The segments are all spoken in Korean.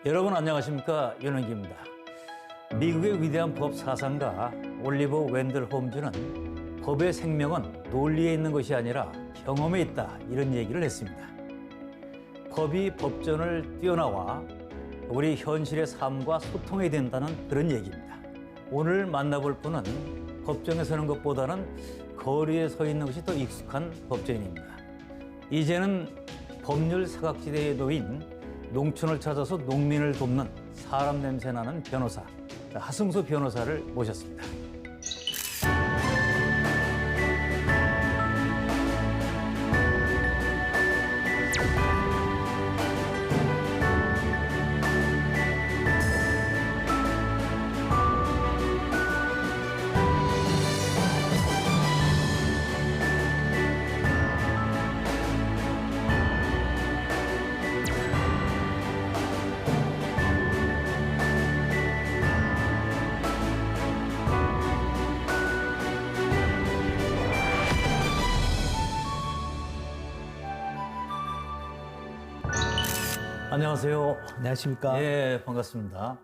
여러분 안녕하십니까? 윤은기입니다. 미국의 위대한 법 사상가 올리버 웬들 홈즈는 법의 생명은 논리에 있는 것이 아니라 경험에 있다, 이런 얘기를 했습니다. 법이 법전을 뛰어나와 우리 현실의 삶과 소통해야 된다는 그런 얘기입니다. 오늘 만나볼 분은 법정에 서는 것보다는 거리에 서 있는 것이 더 익숙한 법조인입니다. 이제는 법률 사각지대에 놓인 농촌을 찾아서 농민을 돕는 사람 냄새 나는 변호사, 하승수 변호사를 모셨습니다. 안녕하세요. 안녕하십니까. 예, 반갑습니다.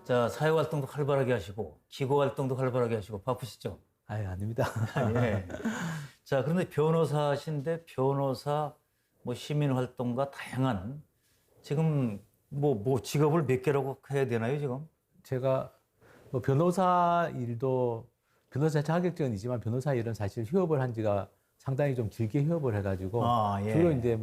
자, 사회활동도 활발하게 하시고, 기고활동도 활발하게 하시고, 바쁘시죠? 아유, 아닙니다. 예. 자, 그런데 변호사신데, 변호사, 시민활동가 다양한, 지금, 직업을 몇 개라고 해야 되나요, 지금? 제가 변호사 일도, 변호사 자격증이지만 변호사 일은 사실 휴업을 한 지가 상당히 좀 길게 휴업을 해가지고, 예. 주로 이제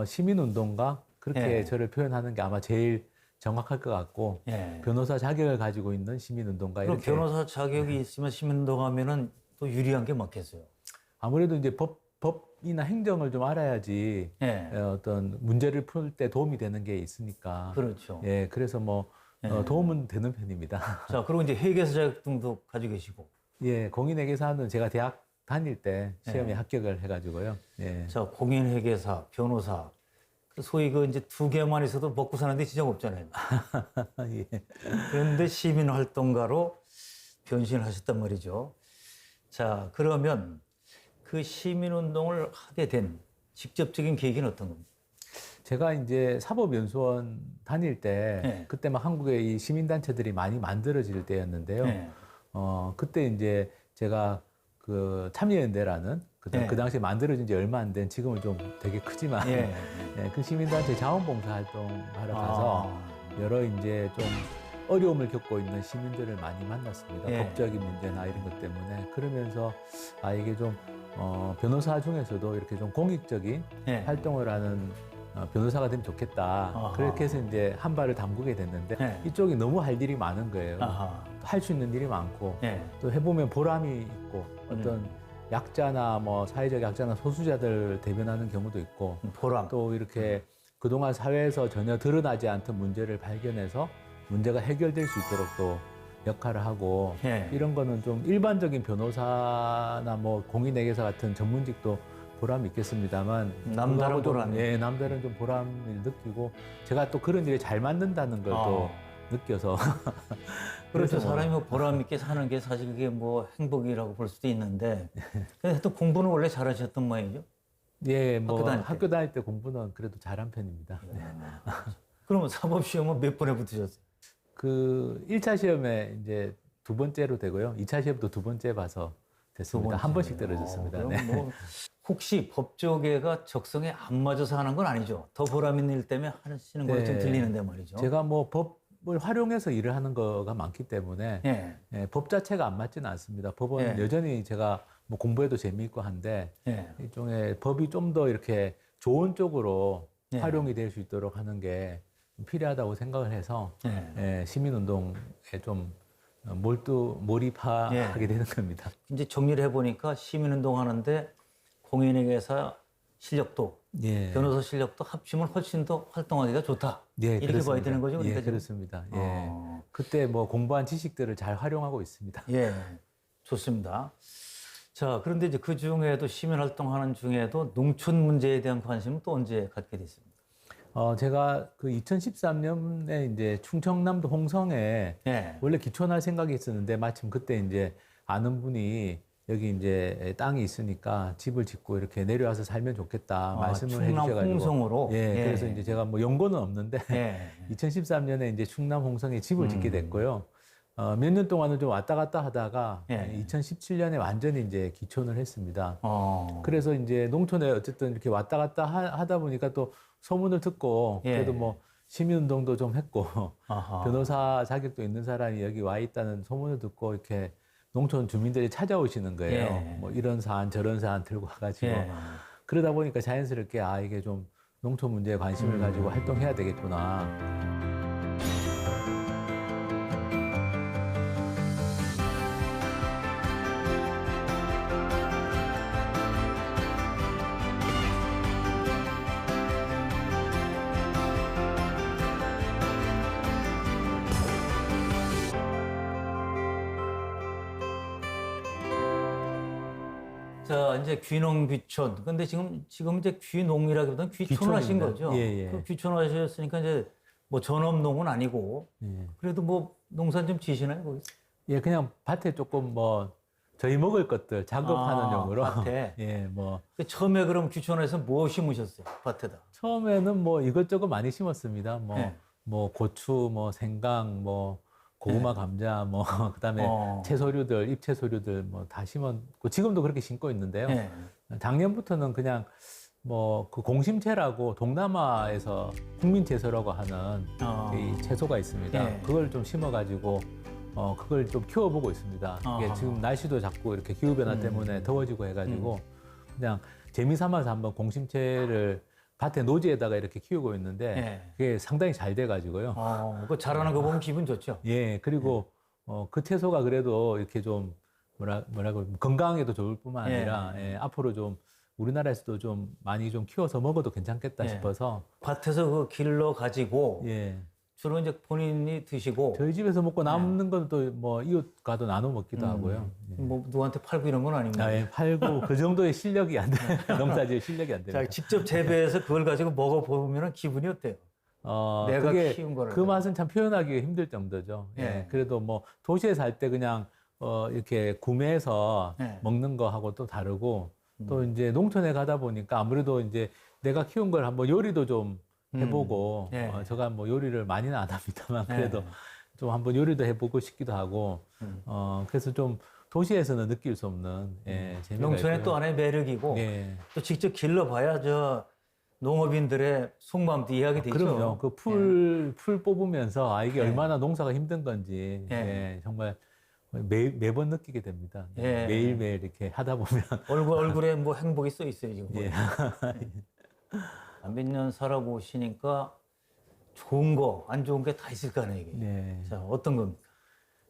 시민운동가, 그렇게 예. 저를 표현하는 게 아마 제일 정확할 것 같고, 예. 변호사 자격을 가지고 있는 시민운동가. 그럼 이렇게. 변호사 자격이 있으면 시민운동하면은 또 유리한 게 맞겠어요? 아무래도 이제 법이나 행정을 좀 알아야지, 예. 어떤 문제를 풀 때 도움이 되는 게 있으니까. 그렇죠. 예, 그래서 예. 도움은 되는 편입니다. 자, 그리고 이제 회계사 자격증도 가지고 계시고. 예, 공인회계사는 제가 대학 다닐 때 시험에 예. 합격을 해가지고요. 예. 자, 공인회계사, 변호사. 소위 이제 두 개만 있어도 먹고 사는데 지장 없잖아요. 예. 그런데 시민활동가로 변신을 하셨단 말이죠. 자, 그러면 그 시민운동을 하게 된 직접적인 계기는 어떤 겁니까? 제가 이제 사법연수원 다닐 때, 예. 그때 막 한국에 이 시민단체들이 많이 만들어질 때였는데요. 예. 그때 이제 제가 그 참여연대라는 예. 그 당시에 만들어진 지 얼마 안 된, 지금은 좀 되게 크지만, 예. 예, 그 시민단체 자원봉사 활동하러 가서 아. 여러 이제 좀 어려움을 겪고 있는 시민들을 많이 만났습니다. 예. 법적인 문제나 이런 것 때문에. 그러면서 이게 좀 변호사 중에서도 이렇게 좀 공익적인 예. 활동을 하는 변호사가 되면 좋겠다. 아하. 그렇게 해서 이제 한 발을 담그게 됐는데 예. 이쪽이 너무 할 일이 많은 거예요. 아하. 할 수 있는 일이 많고 예. 또 해보면 보람이 있고 어떤 약자나 사회적 약자나 소수자들 대변하는 경우도 있고 보람. 또 이렇게 그동안 사회에서 전혀 드러나지 않던 문제를 발견해서 문제가 해결될 수 있도록 또 역할을 하고 예. 이런 거는 좀 일반적인 변호사나 공인회계사 같은 전문직도 보람이 있겠습니다만 남다른 그거하고 좀, 보람이. 예, 남다른 좀 보람을 느끼고 제가 또 그런 일에 잘 맞는다는 걸 또 느껴서 그렇죠. 그래서 사람이 보람 있게 사는 게 사실 그게 행복이라고 볼 수도 있는데. 근데 또 공부는 원래 잘하셨던 모양이죠? 예, 학교 다닐 때. 공부는 그래도 잘한 편입니다. 네. 그러면 사법시험은 몇 번에 붙으셨어요? 그 1차 시험에 이제 두 번째로 되고요. 2차 시험도 두 번째 봐서 됐습니다. 한 번씩 떨어졌습니다. 그럼 네. 혹시 법조계가 적성에 안 맞아서 하는 건 아니죠? 더 보람 있는 일 때문에 하시는 걸로 좀 들리는데 말이죠. 제가 법을 활용해서 일을 하는 거가 많기 때문에 예. 예, 법 자체가 안 맞지는 않습니다. 법은 예. 여전히 제가 공부해도 재미있고 한데 예. 일종의 법이 좀 더 이렇게 좋은 쪽으로 예. 활용이 될 수 있도록 하는 게 필요하다고 생각을 해서 예. 시민운동에 좀 몰입하게 되는 겁니다. 이제 정리를 해보니까 시민운동 하는데 공인회계사 실력도 예. 변호사 실력도 합치면 훨씬 더 활동하기가 좋다. 예, 이렇게 그렇습니다. 봐야 되는 거죠? 그러니까 예, 지금? 그렇습니다. 예. 그때 공부한 지식들을 잘 활용하고 있습니다. 예, 좋습니다. 자, 그런데 이제 그 중에도 시민활동하는 중에도 농촌 문제에 대한 관심은 또 언제 갖게 됐습니까? 제가 그 2013년에 이제 충청남도 홍성에 예. 원래 기촌할 생각이 있었는데 마침 그때 이제 아는 분이 여기 이제 땅이 있으니까 집을 짓고 이렇게 내려와서 살면 좋겠다 말씀을 충남 해주셔가지고 홍성으로. 예, 그래서 이제 제가 뭐 연고는 없는데 예. 2013년에 이제 충남 홍성에 집을 짓게 됐고요. 몇 년 동안은 좀 왔다 갔다 하다가 예. 2017년에 완전히 이제 기촌을 했습니다. 어. 그래서 이제 농촌에 어쨌든 이렇게 왔다 갔다 하다 보니까 또 소문을 듣고 예. 그래도 뭐 시민운동도 좀 했고 아하. 변호사 자격도 있는 사람이 여기 와 있다는 소문을 듣고 이렇게 농촌 주민들이 찾아오시는 거예요. 예. 뭐 이런 사안 저런 사안 들고 와가지고 예. 그러다 보니까 자연스럽게 이게 좀 농촌 문제에 관심을 가지고 활동해야 되겠구나. 자, 이제 귀농 귀촌. 근데 지금 이제 귀농이라기보다는 귀촌을 하신 귀촌입니다. 거죠. 예, 예. 그 귀촌하셨으니까 이제 뭐 전업농은 아니고 예. 그래도 뭐 농사 좀 지시나요, 거기? 예, 그냥 밭에 조금 뭐 저희 먹을 것들 작업하는 용으로. 밭에. 예, 뭐 그 처음에 그럼 귀촌해서 뭐 심으셨어요, 밭에다? 처음에는 뭐 이것저것 많이 심었습니다. 뭐, 예. 뭐 고추, 뭐 생강, 뭐 고구마, 감자, 뭐 그다음에 채소류들, 잎채소류들 뭐 다 심었고 지금도 그렇게 심고 있는데요. 예. 작년부터는 그냥 뭐 그 공심채라고 동남아에서 국민채소라고 하는 이 채소가 있습니다. 예. 그걸 좀 심어가지고 그걸 좀 키워보고 있습니다. 이게 지금 날씨도 자꾸 이렇게 기후변화 때문에 더워지고 해가지고 그냥 재미삼아서 한번 공심채를 밭에 노지에다가 이렇게 키우고 있는데 예. 그게 상당히 잘 돼가지고요. 그 자라는 거 보면 기분 좋죠. 예, 그리고 그 채소가 그래도 이렇게 좀 뭐라고 건강에도 좋을 뿐만 아니라 예, 앞으로 좀 우리나라에서도 좀 많이 좀 키워서 먹어도 괜찮겠다 예. 싶어서 밭에서 그 길러 가지고 예. 주로 이제 본인이 드시고 저희 집에서 먹고 남는 건 또 뭐 이웃과도 나눠 먹기도 하고요. 예. 뭐 누구한테 팔고 이런 건 아닙니다. 예, 팔고 그 정도의 실력이 안 돼. 농사지을 실력이 안 됩니다. 자, 직접 재배해서 그걸 가지고 먹어보면 기분이 어때요? 내가 그게 키운 거를. 그 맛은 참 표현하기가 힘들 정도죠. 예. 예. 그래도 뭐 도시에 살 때 그냥 이렇게 구매해서 예. 먹는 거하고 또 다르고 또 이제 농촌에 가다 보니까 아무래도 이제 내가 키운 걸 한번 요리도 좀 해보고 예. 제가 뭐 요리를 많이는 안 합니다만 그래도 예. 좀 한번 요리도 해보고 싶기도 하고 그래서 좀 도시에서는 느낄 수 없는 재미가 농촌의 있고요. 또 하나의 매력이고 예. 또 직접 길러봐야 저 농업인들의 속마음도 이해하게 되죠. 그럼요. 그 풀 뽑으면서 이게 예. 얼마나 농사가 힘든 건지 예. 예, 정말 매번 느끼게 됩니다. 예. 매일매일 이렇게 하다 보면 얼굴에 뭐 행복이 써 있어요, 지금. 예. 몇 년 살아보시니까 좋은 거, 안 좋은 게 다 있을 거 아니에요, 이게. 네. 자, 어떤 겁니까?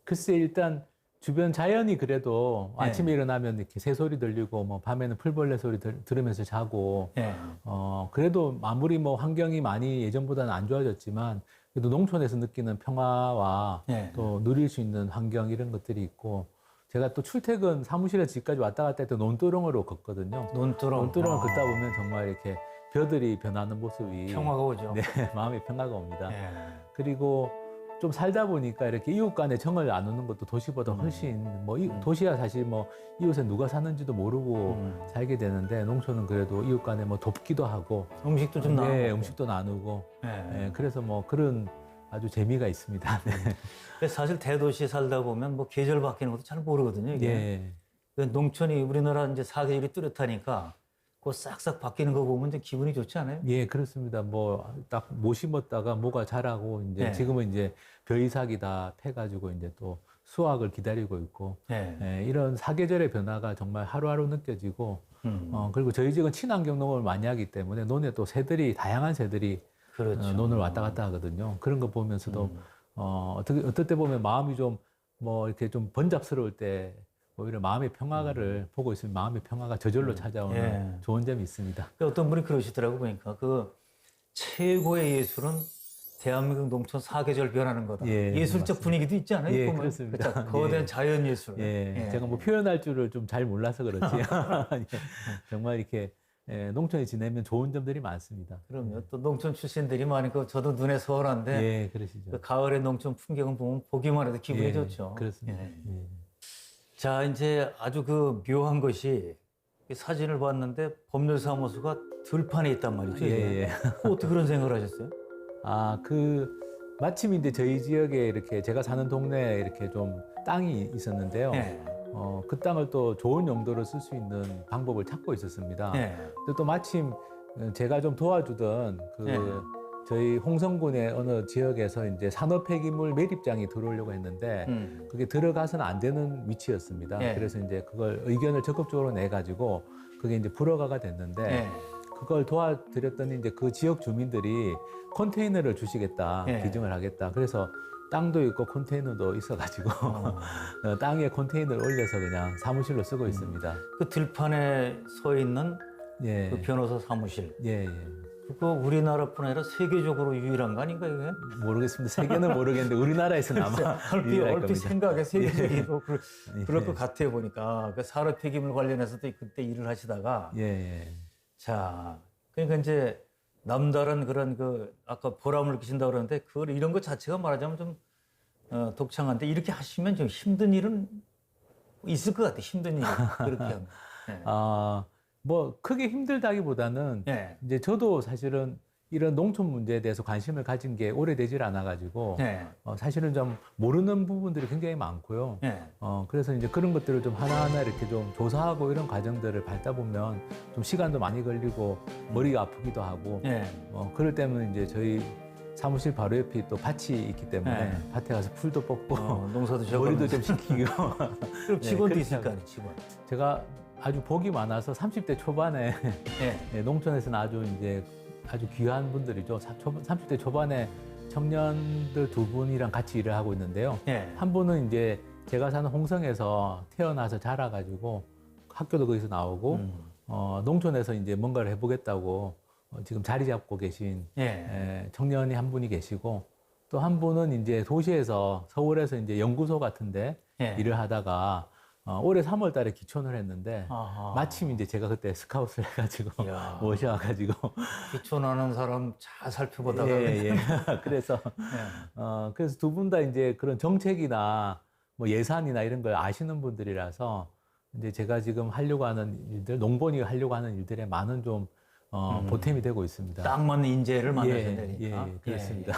글쎄 일단 주변 자연이 그래도 예. 아침에 일어나면 이렇게 새소리 들리고 뭐 밤에는 풀벌레 소리 들으면서 자고 예. 그래도 아무리 뭐 환경이 많이 예전보다는 안 좋아졌지만 그래도 농촌에서 느끼는 평화와 예. 또 누릴 수 있는 환경 이런 것들이 있고 제가 또 출퇴근 사무실에서 집까지 왔다 갔다 할 때 논두렁으로 걷거든요. 논두렁. 논두렁을 걷다 보면 정말 이렇게 벼들이 변하는 모습이 평화가 오죠. 네, 마음에 평화가 옵니다. 예. 그리고 좀 살다 보니까 이렇게 이웃 간에 정을 나누는 것도 도시보다 훨씬 도시야 사실 뭐 이웃에 누가 사는지도 모르고 살게 되는데 농촌은 그래도 이웃 간에 뭐 돕기도 하고 음식도 좀 나누고. 네, 음식도 나누고 예. 그래서 뭐 그런 아주 재미가 있습니다. 네. 근데 사실 대도시에 살다 보면 뭐 계절 바뀌는 것도 잘 모르거든요, 이게. 예. 근데 농촌이 우리나라 이제 사계절이 뚜렷하니까 그 싹싹 바뀌는 거 보면 이제 기분이 좋지 않아요? 예, 그렇습니다. 뭐 딱 못 심었다가 뭐가 자라고 이제 네. 지금은 이제 벼이삭이 다 패가지고 이제 또 수확을 기다리고 있고 예. 이런 사계절의 변화가 정말 하루하루 느껴지고 그리고 저희 집은 친환경 농업을 많이 하기 때문에 논에 또 새들이 다양한 새들이 그렇죠. 논을 왔다 갔다 하거든요. 그런 거 보면서도 어떨 때 보면 마음이 좀 뭐 이렇게 좀 번잡스러울 때 오히려 마음의 평화를 보고 있으면 마음의 평화가 저절로 찾아오는 예. 좋은 점이 있습니다. 어떤 분이 그러시더라고 보니까 그 최고의 예술은 대한민국 농촌 사계절 변하는 거다. 예, 예술적 맞습니다. 분위기도 있잖아요. 예, 보면. 그렇습니다. 그렇죠? 거대한 예. 자연 예술. 예, 제가 뭐 표현할 줄을 좀 잘 몰라서 그렇지. 예, 정말 이렇게 농촌에 지내면 좋은 점들이 많습니다. 그럼요. 또 농촌 출신들이 많으니까 저도 눈에 선한데 예, 그러시죠. 그 가을의 농촌 풍경을 보면 보기만 해도 기분이 예, 좋죠. 그렇습니다. 예. 예. 자, 이제 아주 그 묘한 것이 이 사진을 봤는데 법률사무소가 들판에 있단 말이죠. 예, 예. 어떻게 그런 생각을 하셨어요? 마침 이제 저희 지역에 이렇게 제가 사는 동네에 이렇게 좀 땅이 있었는데요. 예. 그 땅을 또 좋은 용도로 쓸 수 있는 방법을 찾고 있었습니다. 예. 근데 또 마침 제가 좀 도와주던 예. 저희 홍성군의 어느 지역에서 이제 산업 폐기물 매립장이 들어오려고 했는데 그게 들어가서는 안 되는 위치였습니다. 예. 그래서 이제 그걸 의견을 적극적으로 내 가지고 그게 이제 불허가가 됐는데 예. 그걸 도와드렸더니 이제 그 지역 주민들이 컨테이너를 주시겠다, 예. 기증을 하겠다. 그래서 땅도 있고 컨테이너도 있어가지고 땅에 컨테이너를 올려서 그냥 사무실로 쓰고 있습니다. 그 들판에 서 있는 예, 그 변호사 사무실. 예, 예. 그거 우리나라뿐 아니라 세계적으로 유일한 거 아닌가 이게? 모르겠습니다. 세계는 모르겠는데 우리나라에서는 아마 유일할 얼핏 겁니다. 생각에 세계적으로 그럴 예. 것 같아요 보니까 그 산업 폐기물 관련해서도 그때 일을 하시다가 예, 예. 자 그러니까 이제 남다른 그런 그 아까 보람을 끼친다 그러는데 그 이런 것 자체가 말하자면 좀 독창한데 이렇게 하시면 좀 힘든 일은 있을 것 같아. 힘든 일 그렇게 하면. 예. 뭐 크게 힘들다기보다는 예. 이제 저도 사실은 이런 농촌 문제에 대해서 관심을 가진 게 오래되질 않아가지고 예. 사실은 좀 모르는 부분들이 굉장히 많고요. 예. 그래서 이제 그런 것들을 좀 하나하나 이렇게 좀 조사하고 이런 과정들을 밟다 보면 좀 시간도 많이 걸리고 머리가 아프기도 하고 예. 그럴 때는 이제 저희 사무실 바로 옆에 또 밭이 있기 때문에 네. 밭에 가서 풀도 뽑고 농사도 저 머리도 좀 식히고 그럼 직원도 그렇게 있을 거 하고. 아니에요, 직원. 제가 아주 복이 많아서 30대 초반에 예. 농촌에서는 아주 귀한 분들이죠. 30대 초반에 청년들 두 분이랑 같이 일을 하고 있는데요. 예. 한 분은 이제 제가 사는 홍성에서 태어나서 자라가지고 학교도 거기서 나오고 농촌에서 이제 뭔가를 해보겠다고 지금 자리 잡고 계신 예. 청년이 한 분이 계시고 또 한 분은 이제 도시에서 서울에서 이제 연구소 같은데 예. 일을 하다가 올해 3월 달에 기촌을 했는데 아하. 마침 이제 제가 그때 스카웃을 해가지고 이야. 모셔와가지고 기촌하는 사람 잘 살펴보다가 예, 예. 그래서 예. 그래서 두 분 다 이제 그런 정책이나 뭐 예산이나 이런 걸 아시는 분들이라서 이제 제가 지금 하려고 하는 일들, 농본이 하려고 하는 일들에 많은 좀 보탬이 되고 있습니다. 딱 맞는 인재를 만나셔야 되니까. 예, 그렇습니다.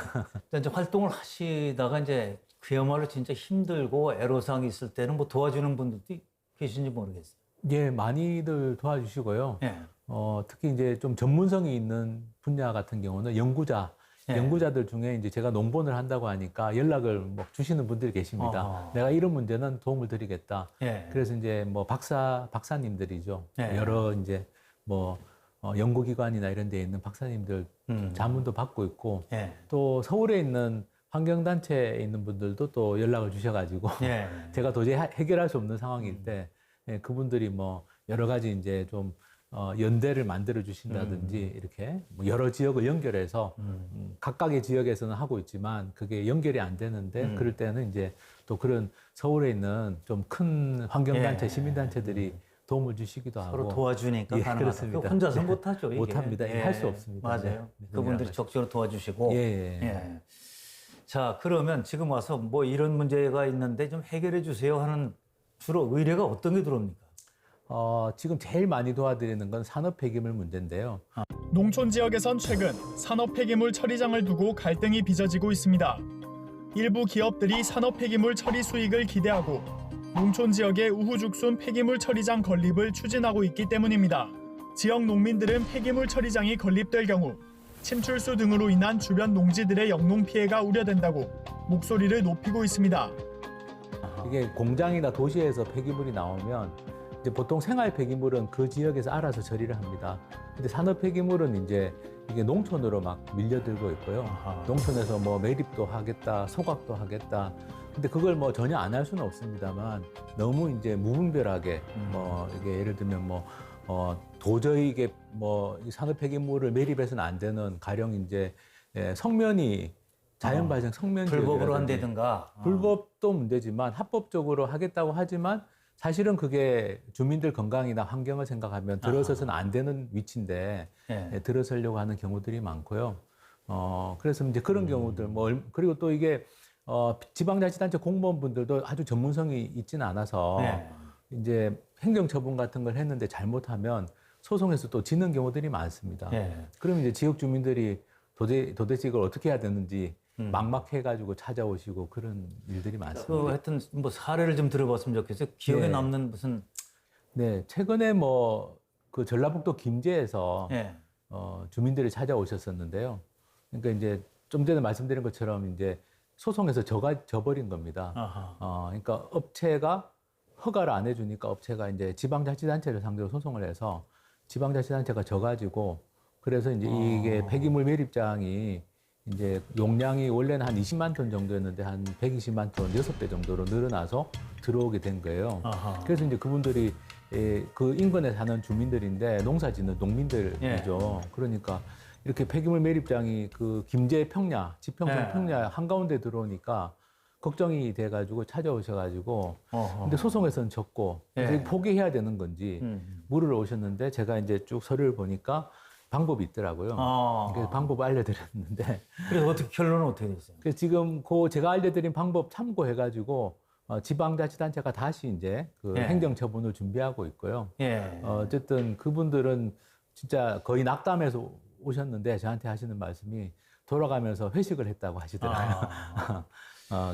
예. 이제 활동을 하시다가 이제 그야말로 진짜 힘들고 애로사항이 있을 때는 뭐 도와주는 분들도 계신지 모르겠어요. 예, 많이들 도와주시고요. 예. 특히 이제 좀 전문성이 있는 분야 같은 경우는 연구자들 중에 이제 제가 농본을 한다고 하니까 연락을 뭐 주시는 분들이 계십니다. 어허. 내가 이런 문제는 도움을 드리겠다. 예. 그래서 이제 뭐 박사님들이죠. 예. 여러 이제 뭐 연구기관이나 이런 데에 있는 박사님들 자문도 받고 있고 예. 또 서울에 있는 환경단체에 있는 분들도 또 연락을 주셔가지고 예. 제가 도저히 해결할 수 없는 상황일 때 그분들이 뭐 여러 가지 이제 좀 연대를 만들어 주신다든지 이렇게 뭐 여러 지역을 연결해서 각각의 지역에서는 하고 있지만 그게 연결이 안 되는데 그럴 때는 이제 또 그런 서울에 있는 좀 큰 환경단체, 예. 시민단체들이 도움을 주시기도 하고 서로 도와주니까 예, 가능하다. 그렇습니다. 혼자서 못하죠. 이게. 못합니다. 할 수 없습니다. 맞아요. 네. 그분들이 적극적으로 도와주시고. 예, 예. 예. 자, 그러면 지금 와서 뭐 이런 문제가 있는데 좀 해결해 주세요 하는 주로 의뢰가 어떤 게 들어옵니까? 지금 제일 많이 도와드리는 건 산업 폐기물 문제인데요. 농촌 지역에선 최근 산업 폐기물 처리장을 두고 갈등이 빚어지고 있습니다. 일부 기업들이 산업 폐기물 처리 수익을 기대하고 농촌 지역의 우후죽순 폐기물 처리장 건립을 추진하고 있기 때문입니다. 지역 농민들은 폐기물 처리장이 건립될 경우 침출수 등으로 인한 주변 농지들의 영농 피해가 우려된다고 목소리를 높이고 있습니다. 이게 공장이나 도시에서 폐기물이 나오면 이제 보통 생활 폐기물은 그 지역에서 알아서 처리를 합니다. 근데 산업 폐기물은 이제 이게 농촌으로 막 밀려들고 있고요. 아하. 농촌에서 뭐 매립도 하겠다, 소각도 하겠다. 근데 그걸 뭐 전혀 안 할 수는 없습니다만 너무 이제 무분별하게 뭐 이게 예를 들면 뭐 도저히 이게 뭐 이 산업 폐기물을 매립해서는 안 되는 가령 이제 성면이 자연 발생 성면 불법으로 지역이라든지 한다든가. 불법도 문제지만 합법적으로 하겠다고 하지만 사실은 그게 주민들 건강이나 환경을 생각하면 들어서서는 안 되는 위치인데 예. 들어서려고 하는 경우들이 많고요. 그래서 이제 그런 경우들 그리고 또 이게 지방자치단체 공무원분들도 아주 전문성이 있지는 않아서 네. 이제 행정처분 같은 걸 했는데 잘못하면 소송에서 또 지는 경우들이 많습니다. 네. 그럼 이제 지역 주민들이 도대체 이걸 어떻게 해야 되는지 막막해가지고 찾아오시고 그런 일들이 많습니다. 하여튼 뭐 사례를 좀 들어봤으면 좋겠어요. 기억에 네. 남는 무슨 네, 최근에 뭐 그 전라북도 김제에서 예. 주민들이 찾아오셨었는데요. 그러니까 이제 좀 전에 말씀드린 것처럼 이제 소송에서 져버린 겁니다. 아하. 그러니까 업체가 허가를 안 해주니까 업체가 이제 지방자치단체를 상대로 소송을 해서 지방자치단체가 져가지고 그래서 이제 이게 폐기물 매립장이 이제 용량이 원래는 한 20만 톤 정도였는데 한 120만 톤 6배 정도로 늘어나서 들어오게 된 거예요. 아하. 그래서 이제 그분들이 그 인근에 사는 주민들인데 농사 짓는 농민들이죠. 예. 그러니까 이렇게 폐기물 매립장이 그 김제 평야, 지평선 예. 평야 한가운데 들어오니까 걱정이 돼가지고 찾아오셔가지고 어허. 근데 소송에서는 졌고 그래서 예. 이거 포기해야 되는 건지 물으러 오셨는데 제가 이제 쭉 서류를 보니까 방법이 있더라고요. 그래서 방법을 알려드렸는데 그래서 어떻게 결론은 어떻게 됐어요? 그래서 지금 그 제가 알려드린 방법 참고해가지고 지방자치단체가 다시 이제 그 예. 행정처분을 준비하고 있고요. 예. 어쨌든 그분들은 진짜 거의 낙담해서 오셨는데 저한테 하시는 말씀이 돌아가면서 회식을 했다고 하시더라고요.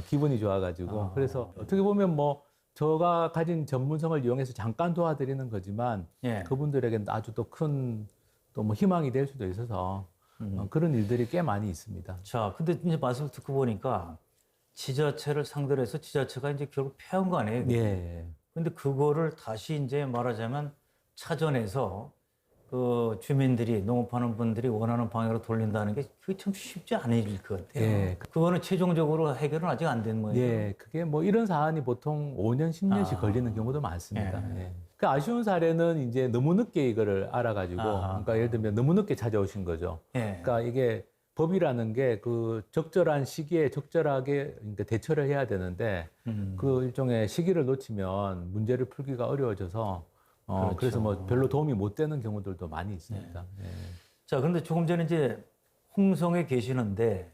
기분이 좋아가지고. 그래서 어떻게 보면 뭐 제가 가진 전문성을 이용해서 잠깐 도와드리는 거지만 예. 그분들에게는 아주 또 큰 또 뭐 희망이 될 수도 있어서 그런 일들이 꽤 많이 있습니다. 자, 근데 이제 말씀 듣고 보니까 지자체를 상대로 해서 지자체가 이제 결국 패한 거 아니에요? 예. 근데 그거를 다시 이제 말하자면 차전해서 그 주민들이 농업하는 분들이 원하는 방향으로 돌린다는 게 그게 참 쉽지 않을 것 같아요. 예. 그거는 최종적으로 해결은 아직 안 된 모양이에요. 예, 그게 뭐 이런 사안이 보통 5년, 10년씩 걸리는 경우도 많습니다. 예. 그 아쉬운 사례는 이제 너무 늦게 이거를 알아가지고, 그러니까 예를 들면 너무 늦게 찾아오신 거죠. 예. 그러니까 이게 법이라는 게 그 적절한 시기에 적절하게 그러니까 대처를 해야 되는데 그 일종의 시기를 놓치면 문제를 풀기가 어려워져서 그렇죠. 그래서 뭐 별로 도움이 못 되는 경우들도 많이 있습니다. 예. 자, 그런데 조금 전에 이제 홍성에 계시는데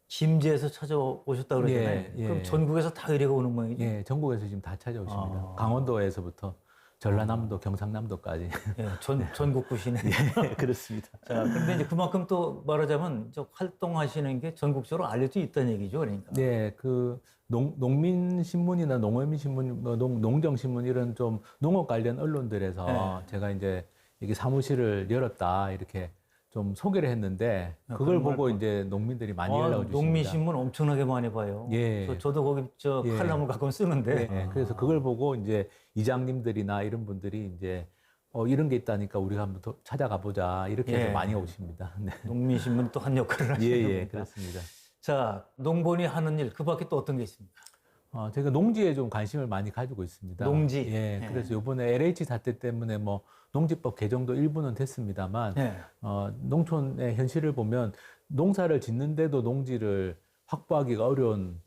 김제에서 찾아오셨다 그러잖아요. 예, 예. 그럼 전국에서 다 의뢰가 오는 모양이죠? 예, 전국에서 지금 다 찾아오십니다. 강원도에서부터 전라남도, 경상남도까지. 예, 전국구시네. 예, 그렇습니다. 자, 근데 이제 그만큼 또 말하자면 저 활동하시는 게 전국적으로 알려져 있다는 얘기죠, 그러니까. 네, 그 농민신문이나 농어민신문, 농정신문 이런 좀 농업 관련 언론들에서 네. 제가 이제 이게 사무실을 열었다 이렇게 좀 소개를 했는데 그걸 그런 걸 보고 이제 농민들이 많이 연락을 주십니다. 농민신문 엄청나게 많이 봐요. 예. 저도 거기 예. 칼럼을 가끔 쓰는데. 네, 그래서 그걸 보고 이제 이장님들이나 이런 분들이 이제 이런 게 있다니까 우리가 한번 더 찾아가 보자 이렇게 해서 예. 많이 오십니다. 네. 농민신문 또 한 역할을 예, 하시는 예, 겁니다. 그렇습니다. 자, 농본이 하는 일, 그 밖에 또 어떤 게 있습니까? 제가 농지에 좀 관심을 많이 가지고 있습니다. 농지? 예, 예. 그래서 이번에 LH 사태 때문에 뭐 농지법 개정도 일부는 됐습니다만, 네. 농촌의 현실을 보면 농사를 짓는데도 농지를 확보하기가 어려운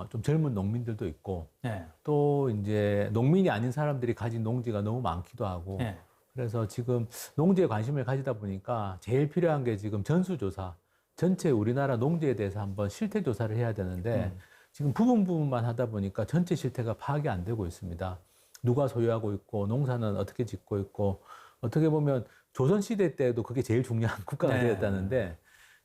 좀 젊은 농민들도 있고, 네. 또 이제 농민이 아닌 사람들이 가진 농지가 너무 많기도 하고, 네. 그래서 지금 농지에 관심을 가지다 보니까 제일 필요한 게 지금 전수조사, 전체 우리나라 농지에 대해서 한번 실태 조사를 해야 되는데, 지금 부분만 하다 보니까 전체 실태가 파악이 안 되고 있습니다. 누가 소유하고 있고 농사는 어떻게 짓고 있고 어떻게 보면 조선시대 때도 그게 제일 중요한 국가가 네. 되었다는데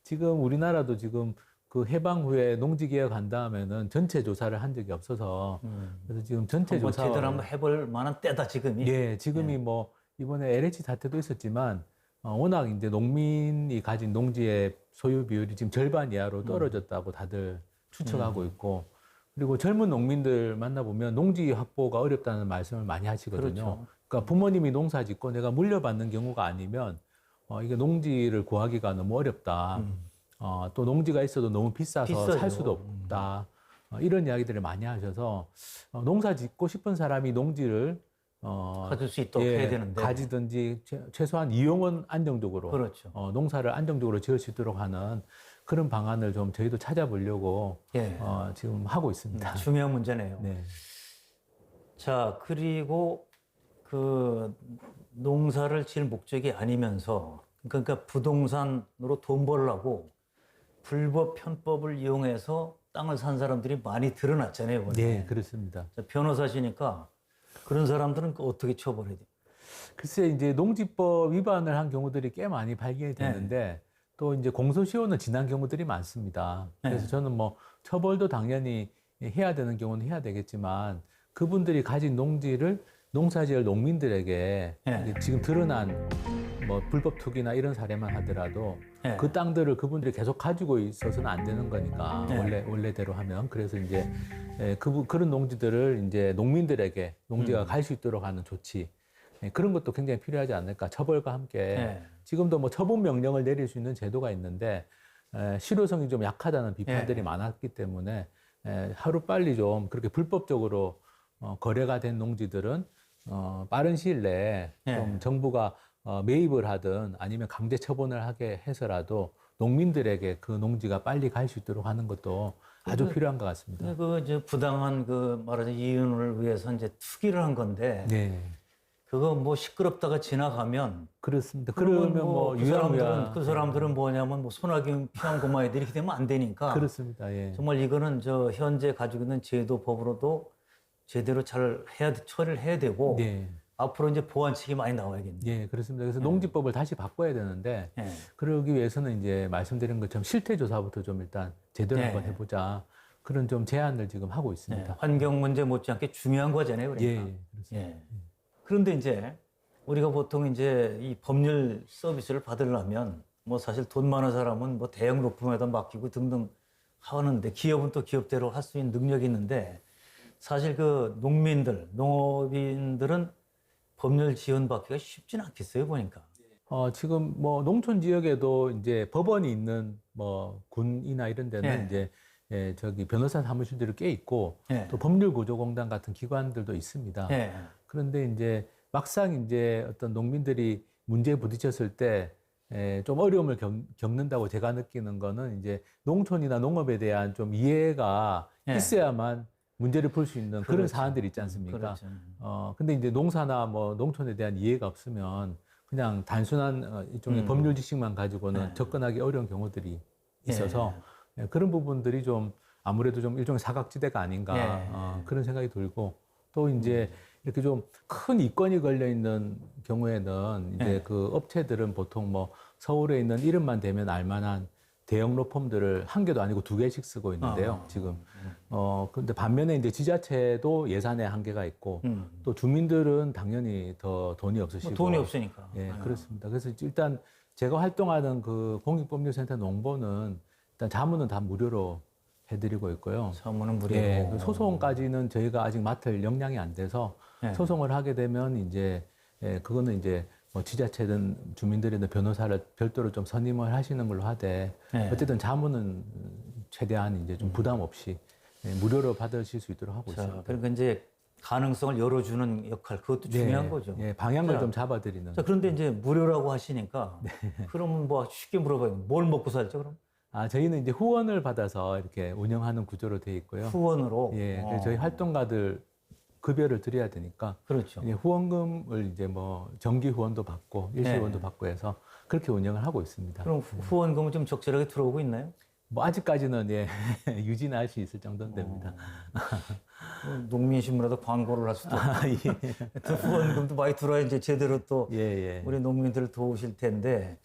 지금 우리나라도 지금 그 해방 후에 농지개혁 한 다음에는 전체 조사를 한 적이 없어서 그래서 지금 전체 한번 조사 제대로 한번 해볼 만한 때다 지금이. 예, 지금이 뭐 이번에 LH 사태도 있었지만 워낙 이제 농민이 가진 농지의 소유 비율이 지금 절반 이하로 떨어졌다고 다들 추측하고 있고 그리고 젊은 농민들 만나보면 농지 확보가 어렵다는 말씀을 많이 하시거든요. 그렇죠. 그러니까 부모님이 농사 짓고 내가 물려받는 경우가 아니면 이게 농지를 구하기가 너무 어렵다. 또 농지가 있어도 너무 비싸서 비싸죠. 살 수도 없다. 이런 이야기들을 많이 하셔서 농사 짓고 싶은 사람이 농지를 가질 수 있도록 해야 되는데. 가지든지 최소한 이용은 안정적으로 그렇죠. 농사를 안정적으로 지을 수 있도록 하는 그런 방안을 좀 저희도 찾아보려고 예. 지금 하고 있습니다. 중요한 문제네요. 네. 자, 그리고 그 농사를 지을 목적이 아니면서 그러니까 부동산으로 돈 벌려고 불법 편법을 이용해서 땅을 산 사람들이 많이 드러났잖아요. 이번에. 네, 그렇습니다. 변호사시니까 그런 사람들은 어떻게 처벌해야 돼요? 글쎄 이제 농지법 위반을 한 경우들이 꽤 많이 발견이 됐는데 또 이제 공소시효는 지난 경우들이 많습니다. 그래서 네. 저는 뭐 처벌도 당연히 해야 되는 경우는 해야 되겠지만 그분들이 가진 농지를 농사지을 농민들에게 네. 이게 지금 드러난 뭐 불법 투기나 이런 사례만 하더라도 네. 그 땅들을 그분들이 계속 가지고 있어서는 안 되는 거니까 네. 원래대로 하면 그래서 이제 그런 농지들을 이제 농민들에게 농지가 갈 수 있도록 하는 조치 그런 것도 굉장히 필요하지 않을까 처벌과 함께 네. 지금도 뭐 처분 명령을 내릴 수 있는 제도가 있는데 실효성이 좀 약하다는 비판들이 네. 많았기 때문에 하루 빨리 좀 그렇게 불법적으로 거래가 된 농지들은 빠른 시일 내에 네. 좀 정부가 매입을 하든 아니면 강제 처분을 하게 해서라도 농민들에게 그 농지가 빨리 갈 수 있도록 하는 것도 아주 필요한 것 같습니다. 그 이제 부당한 그 말하자면 이윤을 위해서 이제 투기를 한 건데 네, 그거 뭐 시끄럽다가 지나가면 그렇습니다. 그러면 그러면 뭐 그 사람들은 뭐냐면 뭐 소나기 피한 고마애들이 이렇게 되면 안 되니까 그렇습니다. 예. 정말 이거는 저 현재 가지고 있는 제도법으로도 제대로 잘 처리를 해야 되고 네. 앞으로 이제 보완책이 많이 나와야겠네요. 예, 그렇습니다. 그래서 농지법을 다시 바꿔야 되는데 예. 그러기 위해서는 이제 말씀드린 것처럼 실태 조사부터 좀 일단 제대로 네. 한번 해보자. 그런 좀 제안을 지금 하고 예. 있습니다. 환경 문제 못지않게 중요한 거잖아요. 예, 그러니까. 예, 그렇습니다. 예. 그런데 이제 우리가 보통 이제 이 법률 서비스를 받으려면 뭐 사실 돈 많은 사람은 뭐 대형 로펌에다 맡기고 등등 하는데 기업은 또 기업대로 할 수 있는 능력이 있는데 사실 그 농민들, 농업인들은 법률 지원 받기가 쉽지는 않겠어요, 보니까. 지금 뭐 농촌 지역에도 이제 법원이 있는 뭐 군이나 이런 데는 예. 이제 저기 변호사 사무실들이 꽤 있고 예. 또 법률구조공단 같은 기관들도 있습니다. 예. 그런데 이제 막상 이제 어떤 농민들이 문제에 부딪혔을 때 좀 어려움을 겪는다고 제가 느끼는 거는 이제 농촌이나 농업에 대한 좀 이해가 예. 있어야만 문제를 풀 수 있는 그런 그렇죠. 사안들이 있지 않습니까? 그렇죠. 근데 이제 농사나 뭐 농촌에 대한 이해가 없으면 그냥 단순한 일종의 법률 지식만 가지고는 네. 접근하기 어려운 경우들이 있어서 그런 부분들이 좀 아무래도 좀 일종의 사각지대가 아닌가 네. 그런 생각이 들고 또 이제 이렇게 좀 큰 이권이 걸려 있는 경우에는 이제 네. 그 업체들은 보통 뭐 서울에 있는 이름만 대면 알만한 대형 로펌들을 한 개도 아니고 두 개씩 쓰고 있는데요, 지금. 근데 반면에 이제 지자체도 예산에 한계가 있고, 또 주민들은 당연히 더 돈이 없으시고. 뭐 돈이 없으니까. 예, 그렇습니다. 그래서 일단 제가 활동하는 그 공익법률센터 농보는 일단 자문은 다 무료로 해드리고 있고요. 사무는 무료로. 예, 그 소송까지는 저희가 아직 맡을 역량이 안 돼서 네. 소송을 하게 되면 이제 그거는 이제 뭐 지자체든 주민들이든 변호사를 별도로 좀 선임을 하시는 걸로 하되 네. 어쨌든 자문은 최대한 이제 좀 부담 없이 무료로 받으실 수 있도록 하고 자, 있습니다. 그러니까 이제 가능성을 열어주는 역할 그것도 중요한 예, 거죠. 예, 방향을 자, 좀 잡아드리는. 자, 그런데 이제 무료라고 하시니까 네. 그러면 뭐 쉽게 물어봐요. 뭘 먹고 살죠, 그럼? 저희는 이제 후원을 받아서 이렇게 운영하는 구조로 되어 있고요. 후원으로. 예, 그래서 저희 활동가들 급여를 드려야 되니까 그렇죠. 이제 후원금을 이제 뭐 정기 후원도 받고 일시 네. 후원도 받고 해서 그렇게 운영을 하고 있습니다. 그럼 후원금은 좀 적절하게 들어오고 있나요? 뭐 아직까지는 예 유지는 할 수 있을 정도는 됩니다. 농민신문에도 광고를 할 수도 있고. 예. 또 후원금도 많이 들어야 이제 제대로 또 예, 예. 우리 농민들을 도우실 텐데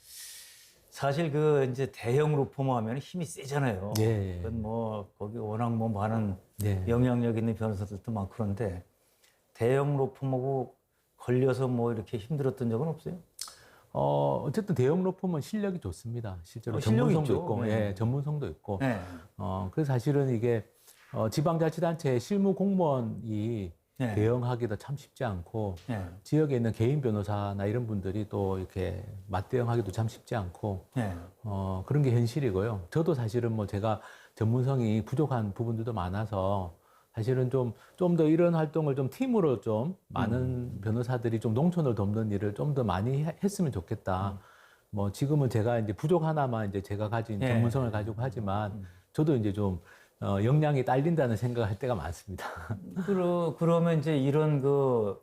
사실 그 이제 대형 로펌 하면 힘이 세잖아요. 예, 예. 그건 뭐 거기 워낙 뭐 많은 예. 영향력 있는 변호사들도 많고 그런데 대형 로펌하고 걸려서 뭐 이렇게 힘들었던 적은 없어요? 어쨌든 대형 로펌은 실력이 좋습니다. 실제로 실력이 전문성도 있죠. 있고, 네. 예, 전문성도 있고. 네. 그래서 사실은 이게 지방자치단체 실무 공무원이 네. 대응하기도 참 쉽지 않고 네. 지역에 있는 개인 변호사나 이런 분들이 또 이렇게 맞대응하기도 참 쉽지 않고 네. 그런 게 현실이고요. 저도 사실은 뭐 제가 전문성이 부족한 부분들도 많아서 사실은 좀 더 이런 활동을 좀 팀으로 좀 많은 변호사들이 좀 농촌을 돕는 일을 좀 더 많이 했으면 좋겠다. 뭐 지금은 제가 이제 부족 하나만 이제 제가 가진 네. 전문성을 가지고 하지만 저도 이제 좀 역량이 딸린다는 생각을 할 때가 많습니다. 그러면 이제 이런 그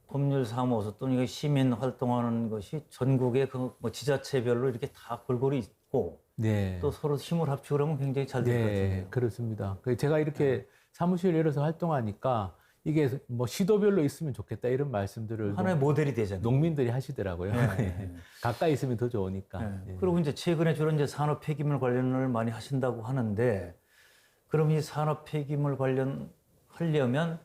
법률 사무소 또는 시민 활동하는 것이 전국의 그 뭐 지자체별로 이렇게 다 골고루 있고 네. 또 서로 힘을 합치고 그러면 굉장히 잘 될 것 네, 같아요. 그렇습니다. 제가 이렇게 사무실 열어서 활동하니까 이게 뭐 시도별로 있으면 좋겠다 이런 말씀들을 하나의 모델이 되잖아요. 농민들이 하시더라고요. 네. 가까이 있으면 더 좋으니까. 네. 예. 그리고 이제 최근에 주로 이제 산업 폐기물 관련을 많이 하신다고 하는데, 그럼 이 산업 폐기물 관련하려면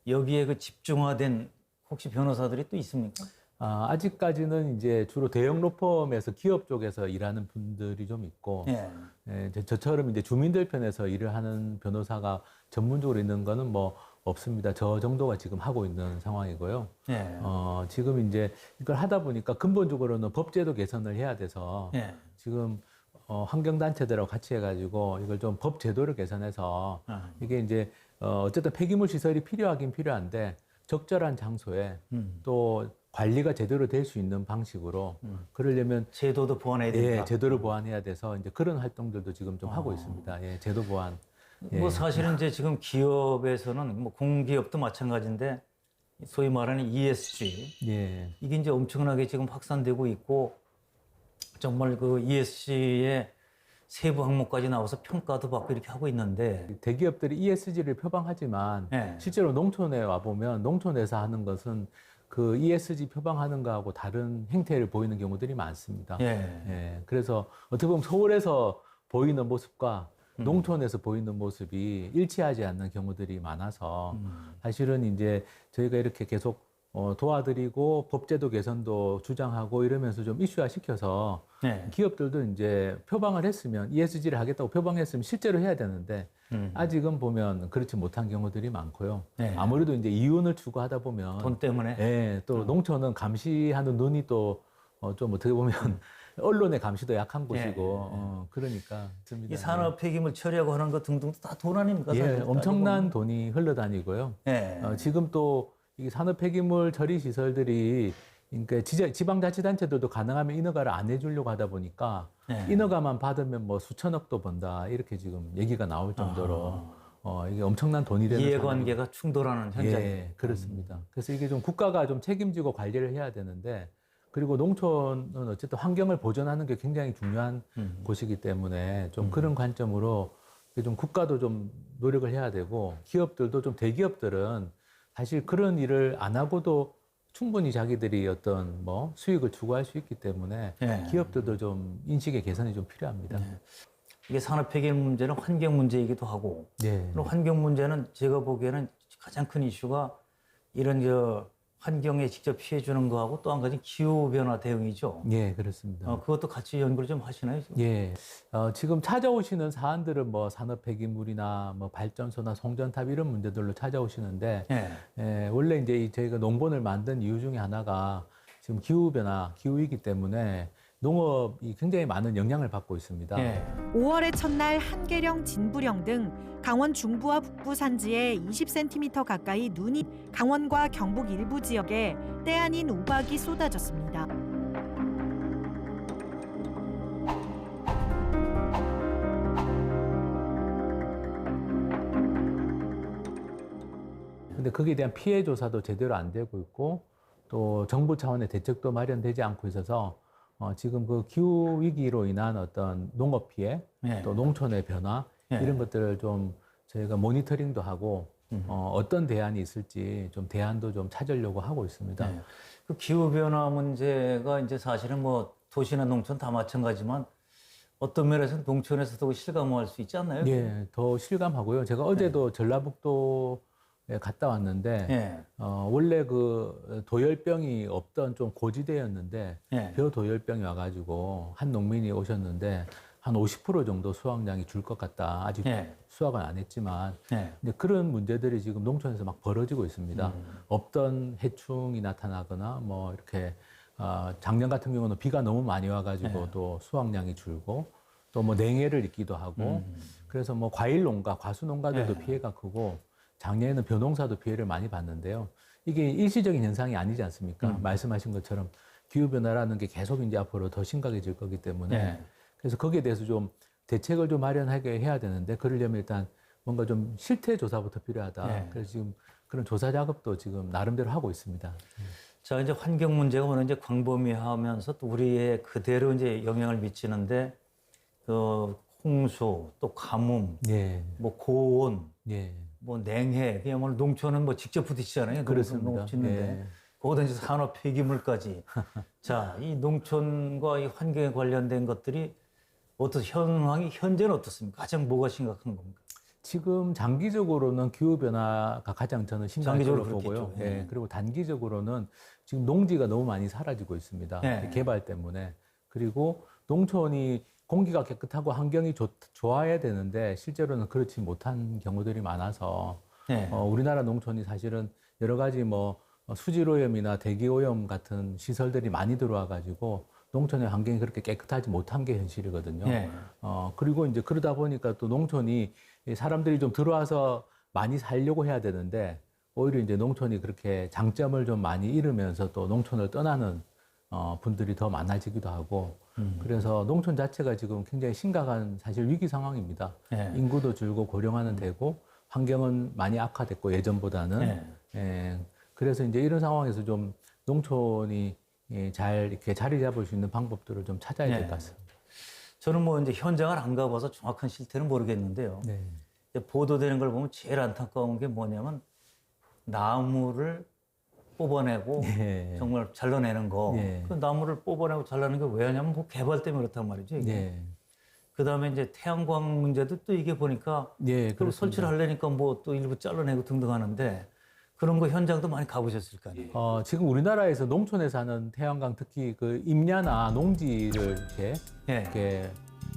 여기에 그 집중화된 혹시 변호사들이 또 있습니까? 아직까지는 이제 주로 대형 로펌에서 기업 쪽에서 일하는 분들이 좀 있고, 예. 이제 저처럼 이제 주민들 편에서 일을 하는 변호사가 전문적으로 있는 거는 뭐 없습니다. 저 정도가 지금 하고 있는 상황이고요. 예. 지금 이제 이걸 하다 보니까 근본적으로는 법제도 개선을 해야 돼서 예. 지금 환경단체들하고 같이 해가지고 이걸 좀 법제도를 개선해서 이게 이제 어쨌든 폐기물 시설이 필요하긴 필요한데 적절한 장소에 또 관리가 제대로 될 수 있는 방식으로 그러려면 제도도 보완해야 된다. 예, 제도를 보완해야 돼서 이제 그런 활동들도 지금 좀 하고 있습니다. 예, 제도 보완. 예. 뭐 사실은 이제 지금 기업에서는 뭐 공기업도 마찬가지인데 소위 말하는 ESG 예. 이게 이제 엄청나게 지금 확산되고 있고 정말 그 ESG의 세부 항목까지 나와서 평가도 받고 이렇게 하고 있는데 대기업들이 ESG를 표방하지만 예. 실제로 농촌에 와 보면 농촌에서 하는 것은 그 ESG 표방하는 거하고 다른 행태를 보이는 경우들이 많습니다. 예. 예, 그래서 어떻게 보면 서울에서 보이는 모습과 농촌에서 보이는 모습이 일치하지 않는 경우들이 많아서 사실은 이제 저희가 이렇게 계속 도와드리고 법제도 개선도 주장하고 이러면서 좀 이슈화 시켜서 예. 기업들도 이제 표방을 했으면 ESG를 하겠다고 표방했으면 실제로 해야 되는데 아직은 보면 그렇지 못한 경우들이 많고요. 네. 아무래도 이제 이윤을 추구하다 보면 돈 때문에 예, 또 농촌은 감시하는 눈이 또 좀 어떻게 보면 언론의 감시도 약한 곳이고 그러니까 이 산업 폐기물 처리하고 하는 것 등등도 다 돈 아닙니까? 예, 사실 엄청난 돈이 흘러다니고요. 예. 지금 또 이 산업 폐기물 처리 시설들이 그러니까 지방자치단체들도 가능하면 인허가를 안 해주려고 하다 보니까 네. 인허가만 받으면 뭐 수천억도 번다 이렇게 지금 얘기가 나올 정도로 이게 엄청난 돈이 되는 이해관계가 충돌하는 현장. 예, 그렇습니다. 그래서 이게 좀 국가가 좀 책임지고 관리를 해야 되는데 그리고 농촌은 어쨌든 환경을 보존하는 게 굉장히 중요한 곳이기 때문에 좀 그런 관점으로 좀 국가도 좀 노력을 해야 되고 기업들도 좀 대기업들은 사실 그런 일을 안 하고도 충분히 자기들이 어떤 뭐 수익을 추구할 수 있기 때문에 예. 기업들도 좀 인식의 개선이 좀 필요합니다. 이게 산업 폐기물 문제는 환경 문제이기도 하고 네. 그리고 환경 문제는 제가 보기에는 가장 큰 이슈가 이런 환경에 직접 피해 주는 거하고 또 한 가지 기후 변화 대응이죠. 예, 그렇습니다. 그것도 같이 연구를 좀 하시나요? 지금? 예, 지금 찾아오시는 사안들은 뭐 산업 폐기물이나 뭐 발전소나 송전탑 이런 문제들로 찾아오시는데 예. 원래 이제 저희가 농본을 만든 이유 중에 하나가 지금 기후 변화, 기후이기 때문에 농업이 굉장히 많은 영향을 받고 있습니다. 예. 5월의 첫날 한계령, 진부령 등 강원 중부와 북부 산지에 20cm 가까이 눈이 강원과 경북 일부 지역에 때 아닌 우박이 쏟아졌습니다. 근데 거기에 대한 피해 조사도 제대로 안 되고 있고 또 정부 차원의 대책도 마련되지 않고 있어서 지금 그 기후 위기로 인한 어떤 농업 피해, 예. 또 농촌의 변화 예. 이런 것들을 좀 저희가 모니터링도 하고 어떤 대안이 있을지 좀 대안도 좀 찾으려고 하고 있습니다. 예. 그 기후 변화 문제가 이제 사실은 뭐 도시나 농촌 다 마찬가지지만 어떤 면에서는 농촌에서도 실감할 수 있지 않나요? 예, 더 실감하고요. 제가 어제도 전라북도에 갔다 왔는데 예. 원래 그 도열병이 없던 좀 고지대였는데 예. 벼도열병이 와가지고 한 농민이 오셨는데 한 50% 정도 수확량이 줄 것 같다. 아직 예. 수확은 안 했지만 예. 근데 그런 문제들이 지금 농촌에서 막 벌어지고 있습니다. 없던 해충이 나타나거나 뭐 이렇게 작년 같은 경우는 비가 너무 많이 와가지고 또 수확량이 줄고 또 뭐 냉해를 입기도 하고 그래서 뭐 과일 농가, 과수 농가들도 피해가 크고 작년에는 벼농사도 피해를 많이 봤는데요. 이게 일시적인 현상이 아니지 않습니까? 말씀하신 것처럼 기후변화라는 게 계속 이제 앞으로 더 심각해질 거기 때문에 그래서 거기에 대해서 좀 대책을 좀 마련하게 해야 되는데 그러려면 일단 뭔가 좀 실태 조사부터 필요하다. 그래서 지금 그런 조사 작업도 지금 나름대로 하고 있습니다. 자, 이제 환경 문제가 오늘 이제 광범위하면서 또 우리의 그대로 이제 영향을 미치는데 홍수, 또 가뭄, 예. 뭐 고온, 예. 뭐 냉해, 그야말로 농촌은 뭐 직접 부딪히잖아요. 그렇습니다. 농업 짓는데 예. 거기다 이제 산업 폐기물까지. 자, 이 농촌과 이 환경에 관련된 것들이 현황이 현재는 어떻습니까? 가장 뭐가 심각한 겁니까? 지금 장기적으로는 기후 변화가 가장 저는 심각한 걸로 장기적으로 보고요. 그렇겠죠. 예. 그리고 단기적으로는 지금 농지가 너무 많이 사라지고 있습니다. 예. 개발 때문에. 그리고 농촌이 공기가 깨끗하고 환경이 좋아야 되는데 실제로는 그렇지 못한 경우들이 많아서 네. 우리나라 농촌이 사실은 여러 가지 뭐 수질오염이나 대기오염 같은 시설들이 많이 들어와 가지고 농촌의 환경이 그렇게 깨끗하지 못한 게 현실이거든요. 네. 그리고 이제 그러다 보니까 또 농촌이 사람들이 좀 들어와서 많이 살려고 해야 되는데 오히려 이제 농촌이 그렇게 장점을 좀 많이 잃으면서 또 농촌을 떠나는 분들이 더 많아지기도 하고 그래서 농촌 자체가 지금 굉장히 심각한 사실 위기 상황입니다. 네. 인구도 줄고 고령화는 되고 환경은 많이 악화됐고 예전보다는 네. 예, 그래서 이제 이런 상황에서 좀 농촌이 잘 이렇게 자리 잡을 수 있는 방법들을 좀 찾아야 될 네. 것 같습니다. 저는 뭐 이제 현장을 안 가봐서 정확한 실태는 모르겠는데요. 네. 이제 보도되는 걸 보면 제일 안타까운 게 뭐냐면 나무를 뽑아내고 예. 정말 잘라내는 거. 예. 그 나무를 뽑아내고 잘라내는 게 왜 하냐면 뭐 개발 때문에 그렇단 말이죠. 이게. 네. 그다음에 이제 태양광 문제도 또 이게 보니까 예, 그리고 설치를 하려니까 뭐 또 일부 잘라내고 등등 하는데 그런 거 현장도 많이 가보셨을 거 아니에요. 지금 우리나라에서 농촌에 사는 태양광 특히 그 임야나 농지를 예. 이렇게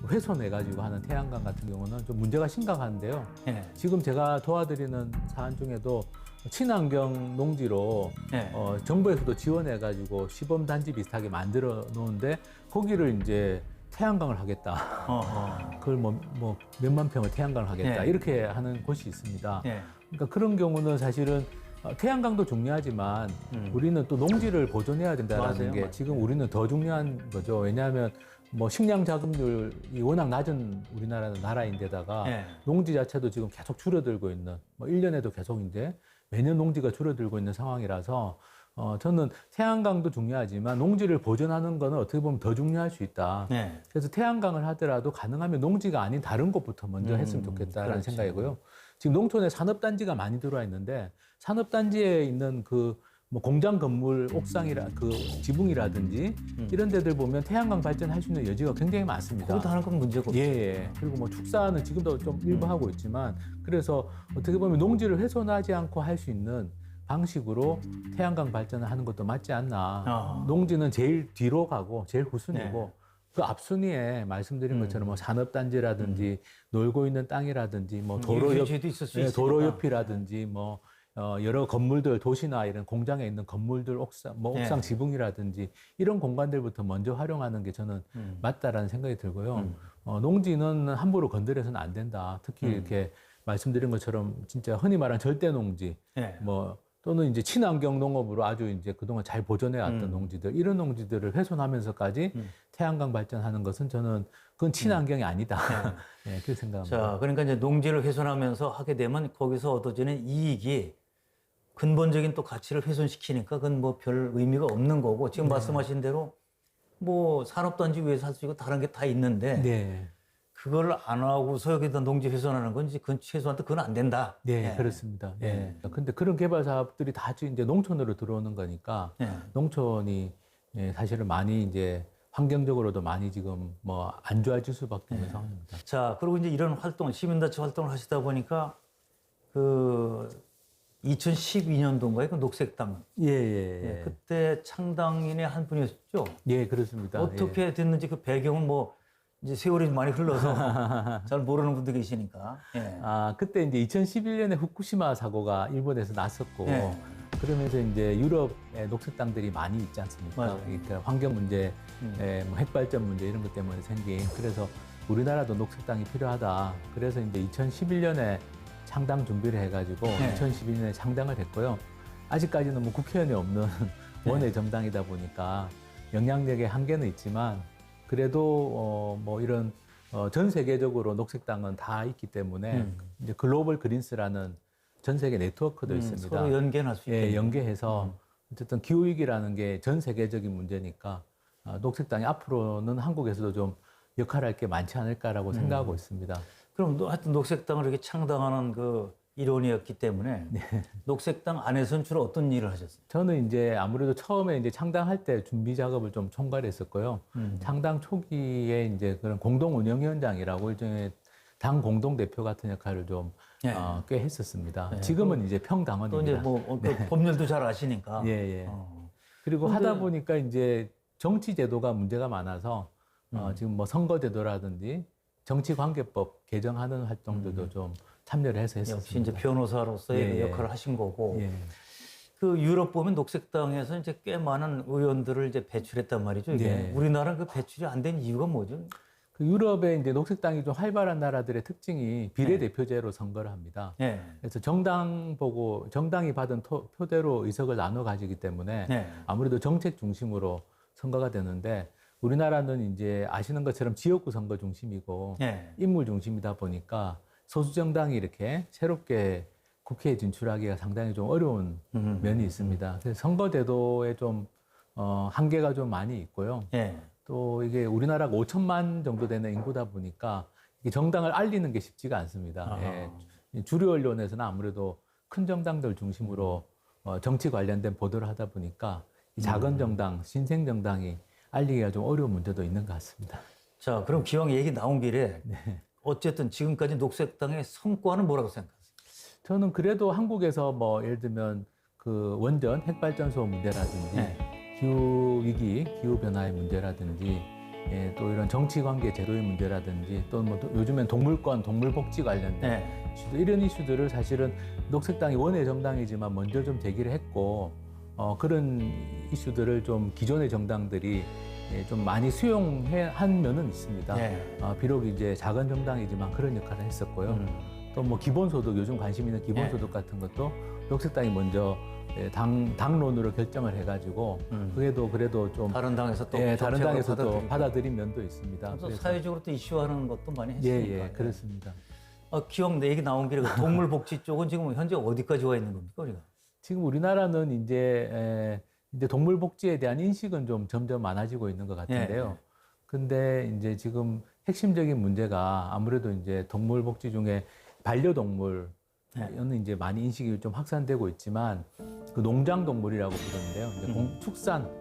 훼손해가지고 하는 태양광 같은 경우는 좀 문제가 심각한데요. 예. 지금 제가 도와드리는 사안 중에도 친환경 농지로 예. 정부에서도 지원해가지고 시범 단지 비슷하게 만들어 놓은데 거기를 이제 태양광을 하겠다. 그걸 뭐 몇만 평을 태양광을 하겠다. 예. 이렇게 하는 곳이 있습니다. 예. 그러니까 그런 경우는 사실은 태양광도 중요하지만 우리는 또 농지를 보존해야 된다는 맞아요, 게 맞아요. 지금 우리는 더 중요한 거죠. 왜냐하면 뭐 식량 자급률이 워낙 낮은 우리나라는 나라인데다가 예. 농지 자체도 지금 계속 줄어들고 있는 뭐 1년에도 계속 이제 매년 농지가 줄어들고 있는 상황이라서 저는 태양광도 중요하지만 농지를 보존하는 거는 어떻게 보면 더 중요할 수 있다. 예. 그래서 태양광을 하더라도 가능하면 농지가 아닌 다른 곳부터 먼저 했으면 좋겠다라는 그렇지. 생각이고요. 지금 농촌에 산업단지가 많이 들어와 있는데 산업단지에 있는 그 뭐 공장 건물 옥상이라 그 지붕이라든지 이런 데들 보면 태양광 발전할 수 있는 여지가 굉장히 많습니다. 그것도 하는 건 문제고. 예, 예. 그리고 뭐 축사는 지금도 좀 일부 하고 있지만 그래서 어떻게 보면 농지를 훼손하지 않고 할 수 있는 방식으로 태양광 발전을 하는 것도 맞지 않나. 농지는 제일 뒤로 가고 제일 후순위고 네. 그 앞순위에 말씀드린 것처럼 뭐 산업단지라든지 놀고 있는 땅이라든지 뭐 도로 옆, 유지도 있을 수 예, 있으니까. 도로 옆이라든지 뭐 여러 건물들 도시나 이런 공장에 있는 건물들 옥상 뭐 네. 옥상 지붕이라든지 이런 공간들부터 먼저 활용하는 게 저는 맞다라는 생각이 들고요. 농지는 함부로 건드려서는 안 된다. 특히 이렇게 말씀드린 것처럼 진짜 흔히 말하는 절대 농지 예. 뭐 또는 이제 친환경 농업으로 아주 이제 그동안 잘 보존해 왔던 농지들 이런 농지들을 훼손하면서까지 태양광 발전하는 것은 저는 그건 친환경이 아니다. 네, 그렇게 생각합니다. 자, 그러니까 이제 농지를 훼손하면서 하게 되면 거기서 얻어지는 이익이 근본적인 또 가치를 훼손시키니까 그건 뭐 별 의미가 없는 거고 지금 말씀하신 대로 뭐 산업단지 위에서 할 수 있고 다른 게 다 있는데 네, 그걸 안 하고서 여기다 농지 훼손하는 건 이제 그건 최소한도 그건 안 된다. 네, 그렇습니다. 예. 근데 그런 개발 사업들이 다 이제 농촌으로 들어오는 거니까 예. 농촌이 사실은 많이 이제 환경적으로도 많이 지금 뭐 안 좋아질 수밖에 없는 상황입니다. 자, 그리고 이제 이런 활동, 시민단체 활동을 하시다 보니까 그 2012년도인가요? 그 녹색당. 예, 예, 그때 창당인의 한 분이었죠. 예, 그렇습니다. 어떻게 됐는지 그 배경은 뭐 이제 세월이 많이 흘러서 잘 모르는 분도 계시니까. 예. 그때 이제 2011년에 후쿠시마 사고가 일본에서 났었고, 예. 그러면서 이제 유럽의 녹색당들이 많이 있지 않습니까? 맞아요. 그러니까 환경 문제, 뭐 핵발전 문제 이런 것 때문에 생긴. 그래서 우리나라도 녹색당이 필요하다. 그래서 이제 2011년에 창당 준비를 해가지고 2012년에 창당을 했고요. 아직까지는 뭐 국회의원이 없는 원외 정당이다 보니까 영향력의 한계는 있지만 그래도 뭐 이런 전 세계적으로 녹색당은 다 있기 때문에 이제 글로벌 그린스라는 전 세계 네트워크도 있습니다. 서로 연계할 수 있게. 예, 연계해서 어쨌든 기후위기라는 게 전 세계적인 문제니까 녹색당이 앞으로는 한국에서도 좀 역할을 할 게 많지 않을까라고 생각하고 있습니다. 그럼 하여튼 녹색당을 이렇게 창당하는 그 일원이었기 때문에 녹색당 안에서는 주로 어떤 일을 하셨어요? 저는 이제 아무래도 처음에 이제 창당할 때 준비 작업을 좀 총괄했었고요. 창당 초기에 이제 그런 공동운영위원장이라고 일종의 당 공동대표 같은 역할을 좀 예. 꽤 했었습니다. 예. 지금은 이제 또 평당원입니다. 이제 뭐 그 법률도 잘 아시니까. 예, 예. 어. 그리고 근데- 하다 보니까 이제 정치 제도가 문제가 많아서 지금 뭐 선거제도라든지 정치관계법 개정하는 활동들도 좀 참여를 해서 했었습니다. 역시 이제 변호사로서의 예, 그 예. 역할을 하신 거고. 예. 그 유럽 보면 녹색당에서 이제 꽤 많은 의원들을 이제 배출했단 말이죠. 이게 예. 우리나라는 그 배출이 안 된 이유가 뭐죠? 그 유럽의 이제 녹색당이 좀 활발한 나라들의 특징이 비례대표제로 선거를 합니다. 예. 그래서 정당이 받은 표대로 의석을 나눠 가지기 때문에 네. 아무래도 정책 중심으로 선거가 되는데 우리나라는 이제 아시는 것처럼 지역구 선거 중심이고 예. 인물 중심이다 보니까 소수 정당이 이렇게 새롭게 국회에 진출하기가 상당히 좀 어려운 면이 있습니다. 그래서 선거 제도에 좀 한계가 좀 많이 있고요. 예. 또 이게 우리나라가 5천만 정도 되는 인구다 보니까 이 정당을 알리는 게 쉽지가 않습니다. 아하. 예. 주류 언론에서는 아무래도 큰 정당들 중심으로 정치 관련된 보도를 하다 보니까 이 작은 정당, 신생 정당이 알리기가 좀 어려운 문제도 있는 것 같습니다. 자, 그럼 기왕 얘기 나온 길에 네. 어쨌든 지금까지 녹색당의 성과는 뭐라고 생각하세요? 저는 그래도 한국에서 뭐 예를 들면 그 원전 핵발전소 문제라든지 네. 기후 위기, 기후 변화의 문제라든지 예, 또 이런 정치 관계 제도의 문제라든지 또 뭐 요즘엔 동물권, 동물 복지 관련된 네. 이슈들, 이런 이슈들을 사실은 녹색당이 원외 정당이지만 먼저 좀 제기를 했고 그런 이슈들을 좀 기존의 정당들이 예, 좀 많이 수용한 면은 있습니다. 네. 비록 이제 작은 정당이지만 그런 역할을 했었고요. 또 뭐 기본소득, 요즘 관심 있는 기본소득 같은 것도 녹색당이 먼저 예, 당론으로 결정을 해가지고 그래도 좀 다른 당에서 또 예, 다른 정책으로 당에서도 받아들이고. 받아들인 면도 있습니다. 또 그래서 사회적으로 또 이슈하는 것도 많이 예, 했으니까. 예, 그렇습니다. 기왕 내 얘기 나온 길에 그 동물복지 쪽은 지금 현재 어디까지 와 있는 겁니까, 우리가? 지금 우리나라는 이제 동물 복지에 대한 인식은 좀 점점 많아지고 있는 것 같은데요. 예. 근데 이제 지금 핵심적인 문제가 아무래도 이제 동물 복지 중에 반려동물은 이제 많이 인식이 좀 확산되고 있지만 그 농장 동물이라고 부르는데요. 이제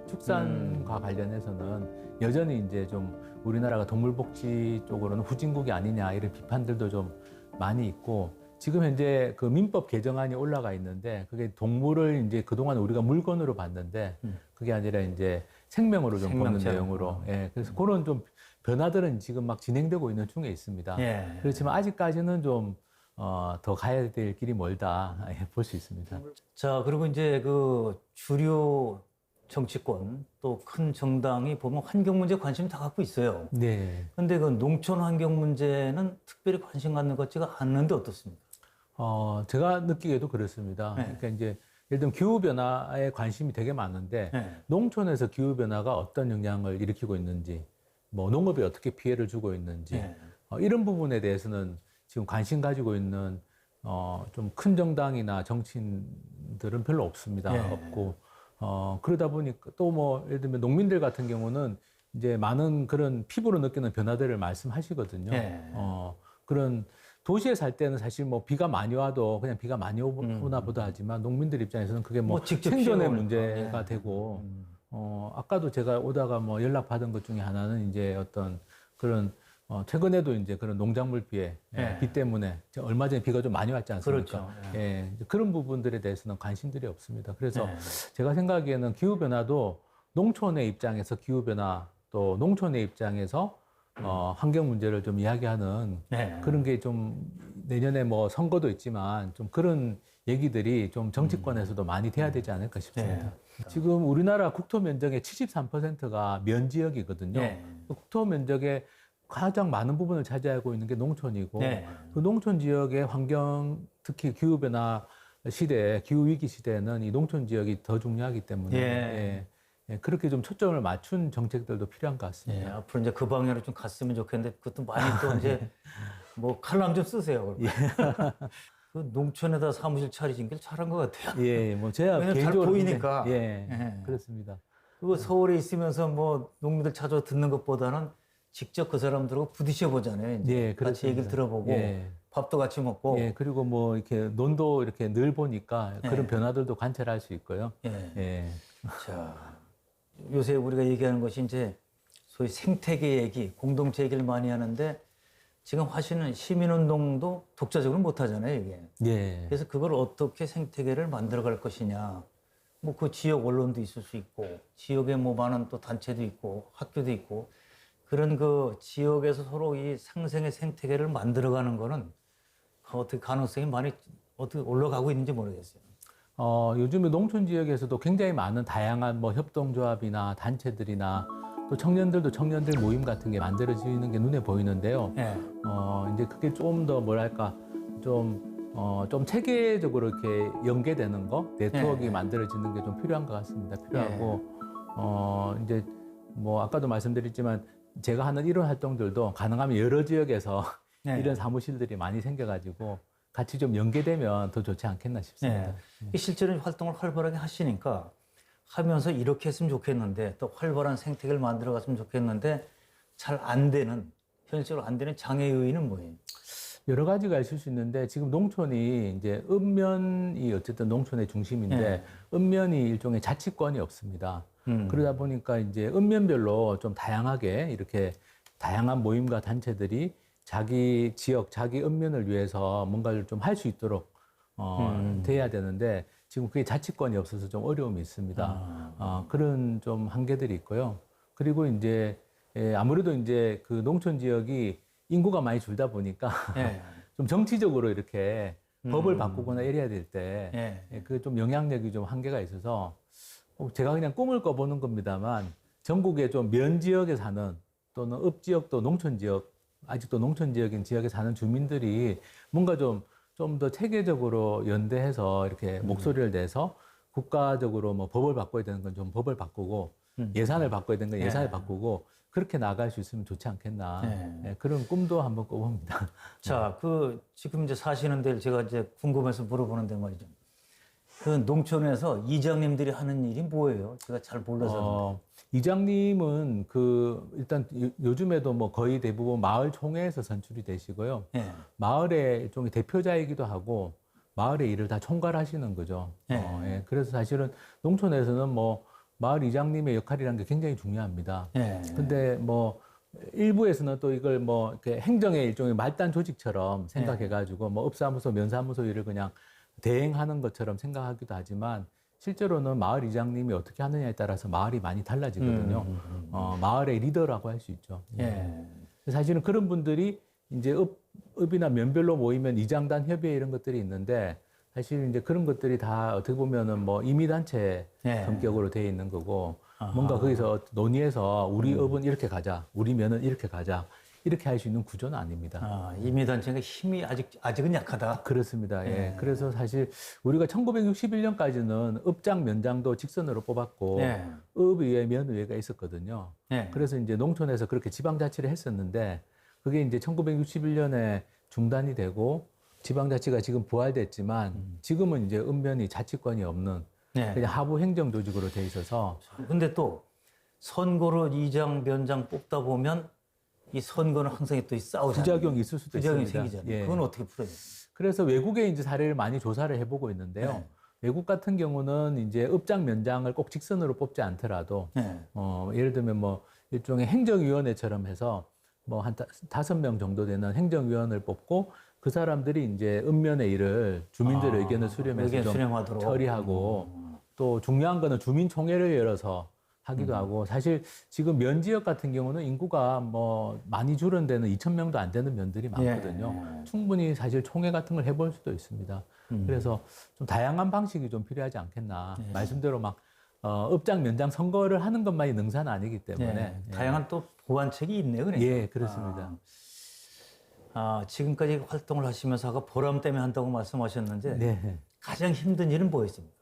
축산과 관련해서는 여전히 이제 좀 우리나라가 동물 복지 쪽으로는 후진국이 아니냐 이런 비판들도 좀 많이 있고 지금 현재 그 민법 개정안이 올라가 있는데 그게 동물을 이제 그동안 우리가 물건으로 봤는데 그게 아니라 이제 생명으로 좀 보는 생명체로. 내용으로 예, 그래서 그런 좀 변화들은 지금 막 진행되고 있는 중에 있습니다. 예. 그렇지만 아직까지는 좀 더 가야 될 길이 멀다 볼 수 있습니다. 자, 그리고 이제 그 주류 정치권 또 큰 정당이 보면 환경 문제 관심 다 갖고 있어요. 네. 근데 그 농촌 환경 문제는 특별히 관심 갖는 것 같지가 않는데 어떻습니까? 제가 느끼기에도 그렇습니다. 네. 그러니까 이제 예를 들면 기후 변화에 관심이 되게 많은데 네. 농촌에서 기후 변화가 어떤 영향을 일으키고 있는지, 뭐 농업에 어떻게 피해를 주고 있는지 네. 이런 부분에 대해서는 지금 관심 가지고 있는 좀 큰 정당이나 정치인들은 별로 없습니다. 네. 없고 그러다 보니까 또 뭐 예를 들면 농민들 같은 경우는 이제 많은 그런 피부로 느끼는 변화들을 말씀하시거든요. 네. 그런 도시에 살 때는 사실 뭐 비가 많이 와도 그냥 비가 많이 오나 보다 하지만 농민들 입장에서는 그게 뭐 직접 생존의 피해오니까. 문제가 네. 되고 아까도 제가 오다가 뭐 연락 받은 것 중에 하나는 이제 어떤 그런 최근에도 이제 그런 농작물 피해, 네. 비 때문에 얼마 전에 비가 좀 많이 왔지 않습니까? 그렇죠. 예, 이제 그런 부분들에 대해서는 관심들이 없습니다. 그래서 네. 제가 생각하기에는 기후 변화도 농촌의 입장에서 기후 변화 또 농촌의 입장에서 환경 문제를 좀 이야기하는 네. 그런 게 좀 내년에 뭐 선거도 있지만 좀 그런 얘기들이 좀 정치권에서도 많이 돼야 되지 않을까 싶습니다. 네. 지금 우리나라 국토 면적의 73%가 면지역이거든요. 네. 국토 면적의 가장 많은 부분을 차지하고 있는 게 농촌이고 네. 그 농촌 지역의 환경 특히 기후 변화 시대, 기후 위기 시대에는 이 농촌 지역이 더 중요하기 때문에 예, 그렇게 좀 초점을 맞춘 정책들도 필요한 것 예, 같습니다. 앞으로 이제 그 방향으로 좀 갔으면 좋겠는데 그것도 많이 또 이제 뭐 칼럼 좀 쓰세요. 그 농촌에다 사무실 차리신 게 잘한 것 같아요. 예, 뭐 제가 왜냐면 잘 개인적으로 보이니까. 예, 예. 그렇습니다. 그거 서울에 있으면서 뭐 농민들 찾아 듣는 것보다는 직접 그 사람들하고 부딪혀 보잖아요. 이제 예, 같이 그렇습니다. 얘기를 들어보고 예. 밥도 같이 먹고. 예, 그리고 뭐 이렇게 논도 이렇게 늘 보니까 그런 예. 변화들도 관찰할 수 있고요. 예. 예. 자, 요새 우리가 얘기하는 것이 이제 소위 생태계 얘기, 공동체 얘기를 많이 하는데 지금 하시는 시민운동도 독자적으로 못 하잖아요, 이게. 예. 그래서 그걸 어떻게 생태계를 만들어 갈 것이냐. 뭐 그 지역 언론도 있을 수 있고, 지역에 뭐 많은 또 단체도 있고, 학교도 있고, 그런 그 지역에서 서로 이 상생의 생태계를 만들어가는 거는 어떻게 가능성이 많이 어떻게 올라가고 있는지 모르겠어요. 요즘에 농촌 지역에서도 굉장히 많은 다양한 뭐 협동조합이나 단체들이나 또 청년들도 청년들 모임 같은 게 만들어지는 게 눈에 보이는데요. 예. 이제 그게 좀 더 뭐랄까, 좀 체계적으로 이렇게 연계되는 거, 네트워크가 예. 만들어지는 게 좀 필요한 것 같습니다. 필요하고, 이제 뭐 아까도 말씀드렸지만 제가 하는 이런 활동들도 가능하면 여러 지역에서 예. 이런 사무실들이 많이 생겨가지고 같이 좀 연계되면 더 좋지 않겠나 싶습니다. 이 실제로 활동을 활발하게 하시니까 하면서 이렇게 했으면 좋겠는데 또 활발한 생태계를 만들어 갔으면 좋겠는데 잘 안 되는, 현실적으로 안 되는 장애 요인은 뭐예요? 여러 가지가 있을 수 있는데 지금 농촌이 이제 읍면이 어쨌든 농촌의 중심인데 네. 읍면이 일종의 자치권이 없습니다. 그러다 보니까 이제 읍면별로 좀 다양하게 이렇게 다양한 모임과 단체들이 자기 지역, 자기 읍면을 위해서 뭔가를 좀 할 수 있도록 돼야 되는데 지금 그게 자치권이 없어서 좀 어려움이 있습니다. 그런 좀 한계들이 있고요. 그리고 이제 아무래도 이제 그 농촌 지역이 인구가 많이 줄다 보니까 예. 좀 정치적으로 이렇게 법을 바꾸거나 이래야 될 때 예. 그 좀 영향력이 좀 한계가 있어서 제가 그냥 꿈을 꿔보는 겁니다만 전국의 좀 면 지역에 사는 또는 읍 지역도 농촌 지역 아직도 농촌 지역인 지역에 사는 주민들이 뭔가 좀 더 체계적으로 연대해서 이렇게 목소리를 내서 국가적으로 뭐 법을 바꿔야 되는 건 좀 법을 바꾸고 예산을 바꿔야 되는 건 예산을 바꾸고 그렇게 나갈 수 있으면 좋지 않겠나. 네. 그런 꿈도 한번 꿔봅니다. 자, 그 지금 이제 사시는 데를 제가 이제 궁금해서 물어보는데 말이죠. 그 농촌에서 이장님들이 하는 일이 뭐예요? 제가 잘 몰라서. 이장님은 일단 요즘에도 뭐 거의 대부분 마을 총회에서 선출이 되시고요. 예. 마을의 일종의 대표자이기도 하고 마을의 일을 다 총괄하시는 거죠. 예. 그래서 사실은 농촌에서는 뭐 마을 이장님의 역할이라는 게 굉장히 중요합니다. 예. 근데 뭐 일부에서는 또 이걸 뭐 이렇게 행정의 일종의 말단 조직처럼 생각해가지고 뭐 업사무소, 면사무소 일을 그냥 대행하는 것처럼 생각하기도 하지만 실제로는 마을 이장님이 어떻게 하느냐에 따라서 마을이 많이 달라지거든요. 마을의 리더라고 할 수 있죠. 예. 사실은 그런 분들이 이제 읍이나 면별로 모이면 이장단 협의회 이런 것들이 있는데 사실 이제 그런 것들이 다 어떻게 보면은 뭐 임의단체 성격으로 되어 있는 거고 뭔가 거기서 논의해서 우리 읍은 이렇게 가자, 우리 면은 이렇게 가자 이렇게 할 수 있는 구조는 아닙니다. 임의단체가 힘이 아직은 약하다. 그렇습니다. 예. 그래서 사실 우리가 1961년까지는 읍장, 면장도 직선으로 뽑았고 읍의회, 면의회가 있었거든요. 그래서 이제 농촌에서 그렇게 지방자치를 했었는데 그게 이제 1961년에 중단이 되고 지방자치가 지금 부활됐지만 지금은 이제 읍면이 자치권이 없는 그냥 하부 행정 조직으로 돼 있어서. 근데 또 선거로 이장, 면장 뽑다 보면 이 선거는 항상 또 싸우잖아요. 부작용이 있을 수도 부작용이 있습니다. 생기잖아요. 그건 어떻게 풀어요? 그래서 외국의 이제 사례를 많이 조사를 해보고 있는데요. 외국 같은 경우는 이제 읍장, 면장을 꼭 직선으로 뽑지 않더라도 예를 들면 뭐 일종의 행정위원회처럼 해서 뭐 한 5명 정도 되는 행정위원을 뽑고 그 사람들이 이제 읍면의 일을 주민들의 의견을 수렴해서 좀 수렴하도록. 처리하고 또 중요한 거는 주민총회를 열어서 하기도 하고 사실 지금 면 지역 같은 경우는 인구가 뭐 많이 줄은 데는 2,000명도 안 되는 면들이 많거든요. 충분히 사실 총회 같은 걸 해볼 수도 있습니다. 그래서 좀 다양한 방식이 좀 필요하지 않겠나. 말씀대로 막 읍장, 면장 선거를 하는 것만이 능사는 아니기 때문에 다양한 또 보완책이 있네요. 그러니까. 예, 그렇습니다. 지금까지 활동을 하시면서 아까 보람 때문에 한다고 말씀하셨는데 가장 힘든 일은 뭐였습니까?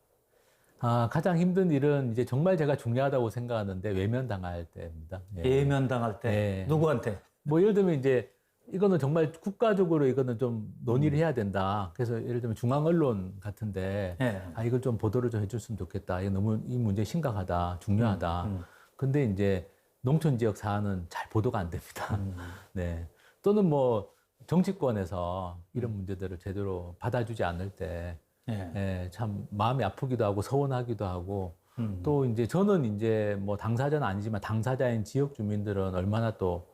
가장 힘든 일은 이제 정말 제가 중요하다고 생각하는데 외면당할 때입니다. 외면당할 때 누구한테? 뭐 예를 들면 이제 이거는 정말 국가적으로 이거는 좀 논의를 해야 된다. 그래서 예를 들면 중앙 언론 같은데 이걸 좀 보도를 좀 해줬으면 좋겠다. 이거 너무 이 문제 심각하다, 중요하다. 근데 이제 농촌 지역 사안은 잘 보도가 안 됩니다. 네. 또는 뭐 정치권에서 이런 문제들을 제대로 받아주지 않을 때 참 마음이 아프기도 하고 서운하기도 하고 또 이제 저는 이제 뭐 당사자는 아니지만 당사자인 지역 주민들은 얼마나 또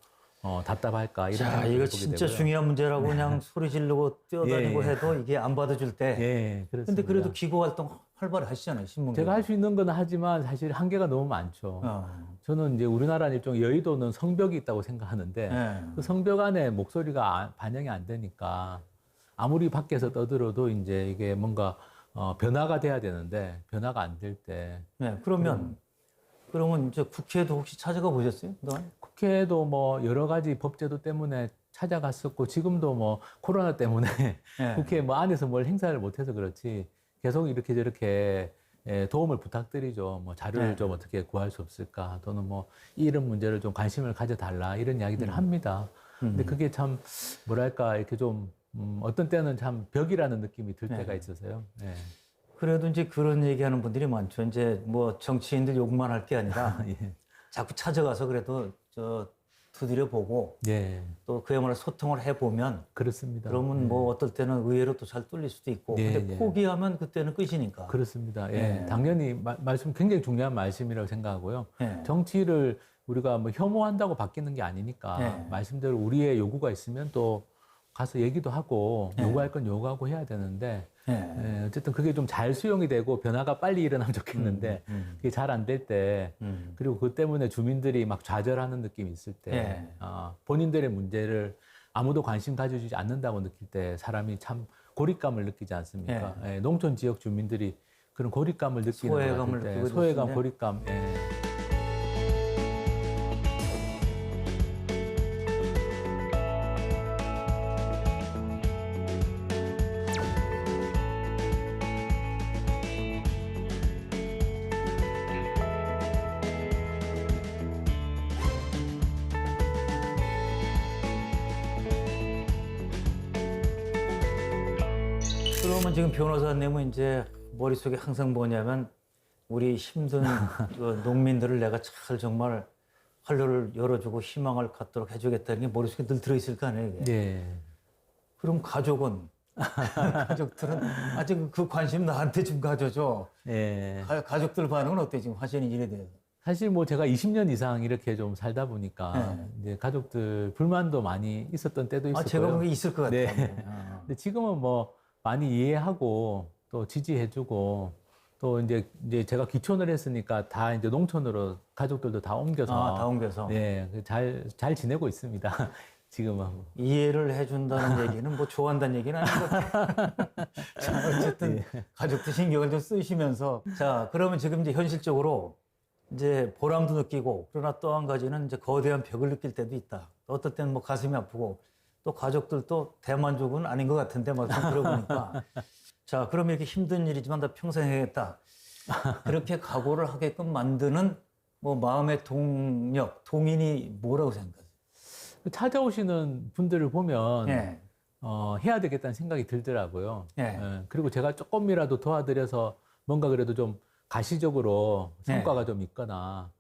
답답할까 이런 자, 생각을 이거 해보게 진짜 되고요. 중요한 문제라고 그냥 소리 지르고 뛰어다니고 예, 예. 해도 이게 안 받아줄 때. 예, 그렇습니다. 근데 그래도 기고 활동 활발히 하시잖아요, 신문. 제가 할 수 있는 건 하지만 사실 한계가 너무 많죠. 저는 이제 우리나라 일종 여의도는 성벽이 있다고 생각하는데 예. 그 성벽 안에 목소리가 반영이 안 되니까 아무리 밖에서 떠들어도 이제 이게 뭔가 변화가 돼야 되는데 변화가 안 될 때 네, 그러면 이제 국회에도 혹시 찾아가 보셨어요? 그동안? 국회도 뭐 여러 가지 법제도 때문에 찾아갔었고 지금도 뭐 코로나 때문에 예. 국회 뭐 안에서 뭘 행사를 못해서 그렇지 계속 이렇게 저렇게 도움을 부탁드리죠. 뭐 자료를 네. 좀 어떻게 구할 수 없을까 또는 뭐 이런 문제를 좀 관심을 가져달라 이런 이야기들을 합니다. 근데 그게 참 뭐랄까 이렇게 좀 어떤 때는 참 벽이라는 느낌이 들 때가 네. 있어서요. 네. 그래도 이제 그런 얘기하는 분들이 많죠. 이제 뭐 정치인들 욕만 할 게 아니라 예. 자꾸 찾아가서 그래도 두드려 보고 예. 또 그야말로 소통을 해보면 그렇습니다. 그러면 예. 뭐 어떨 때는 의외로 또 잘 뚫릴 수도 있고 예, 근데 예. 포기하면 그때는 끝이니까. 그렇습니다. 예. 예. 당연히 말씀 굉장히 중요한 말씀이라고 생각하고요. 예. 정치를 우리가 뭐 혐오한다고 바뀌는 게 아니니까 네. 말씀대로 우리의 요구가 있으면 또 가서 얘기도 하고 네. 요구할 건 요구하고 해야 되는데 예. 어쨌든 그게 좀 잘 수용이 되고 변화가 빨리 일어나면 좋겠는데 그게 잘 안 될 때 그리고 그 때문에 주민들이 막 좌절하는 느낌이 있을 때 네. 본인들의 문제를 아무도 관심 가져주지 않는다고 느낄 때 사람이 참 고립감을 느끼지 않습니까? 네. 예, 농촌 지역 주민들이 그런 고립감을 느끼는 소외감을 것 같을 때 느끼고 소외감, 있었네. 고립감. 예. 그러면 지금 변호사님은 이제 머릿속에 항상 뭐냐면 우리 힘든 농민들을 내가 잘 정말 활로를 열어주고 희망을 갖도록 해주겠다는 게 머릿속에 늘 들어있을 거 아니에요. 이게. 예. 그럼 가족은 가족들은 아직 그 관심 나한테 좀 가져줘. 예. 가족들 반응은 어때 지금 화신이 일에 대해서? 사실 뭐 제가 20년 이상 이렇게 좀 살다 보니까 네. 이제 가족들 불만도 많이 있었던 때도 있었고요. 제가 보기에 있을 것 같아요. 네. 근데 지금은 뭐 많이 이해하고 또 지지해주고 또 이제 제가 귀촌을 했으니까 다 이제 농촌으로 가족들도 다 옮겨서 다 옮겨서 네, 잘 지내고 있습니다. 지금은. 이해를 해준다는 얘기는 뭐 좋아한다는 얘기는 아닌 것 같아요. 자, 어쨌든 가족도 신경을 좀 쓰시면서 자, 그러면 지금 이제 현실적으로 이제 보람도 느끼고 그러나 또 한 가지는 이제 거대한 벽을 느낄 때도 있다. 어떨 때는 뭐 가슴이 아프고 또 가족들도 대만족은 아닌 것 같은데 막상 들어보니까 자, 그럼 이렇게 힘든 일이지만 나 평생 해야겠다. 그렇게 각오를 하게끔 만드는 뭐 마음의 동력, 동인이 뭐라고 생각하세요? 찾아오시는 분들을 보면 예. 해야 되겠다는 생각이 들더라고요. 예. 그리고 제가 조금이라도 도와드려서 뭔가 그래도 좀 가시적으로 성과가 좀 있거나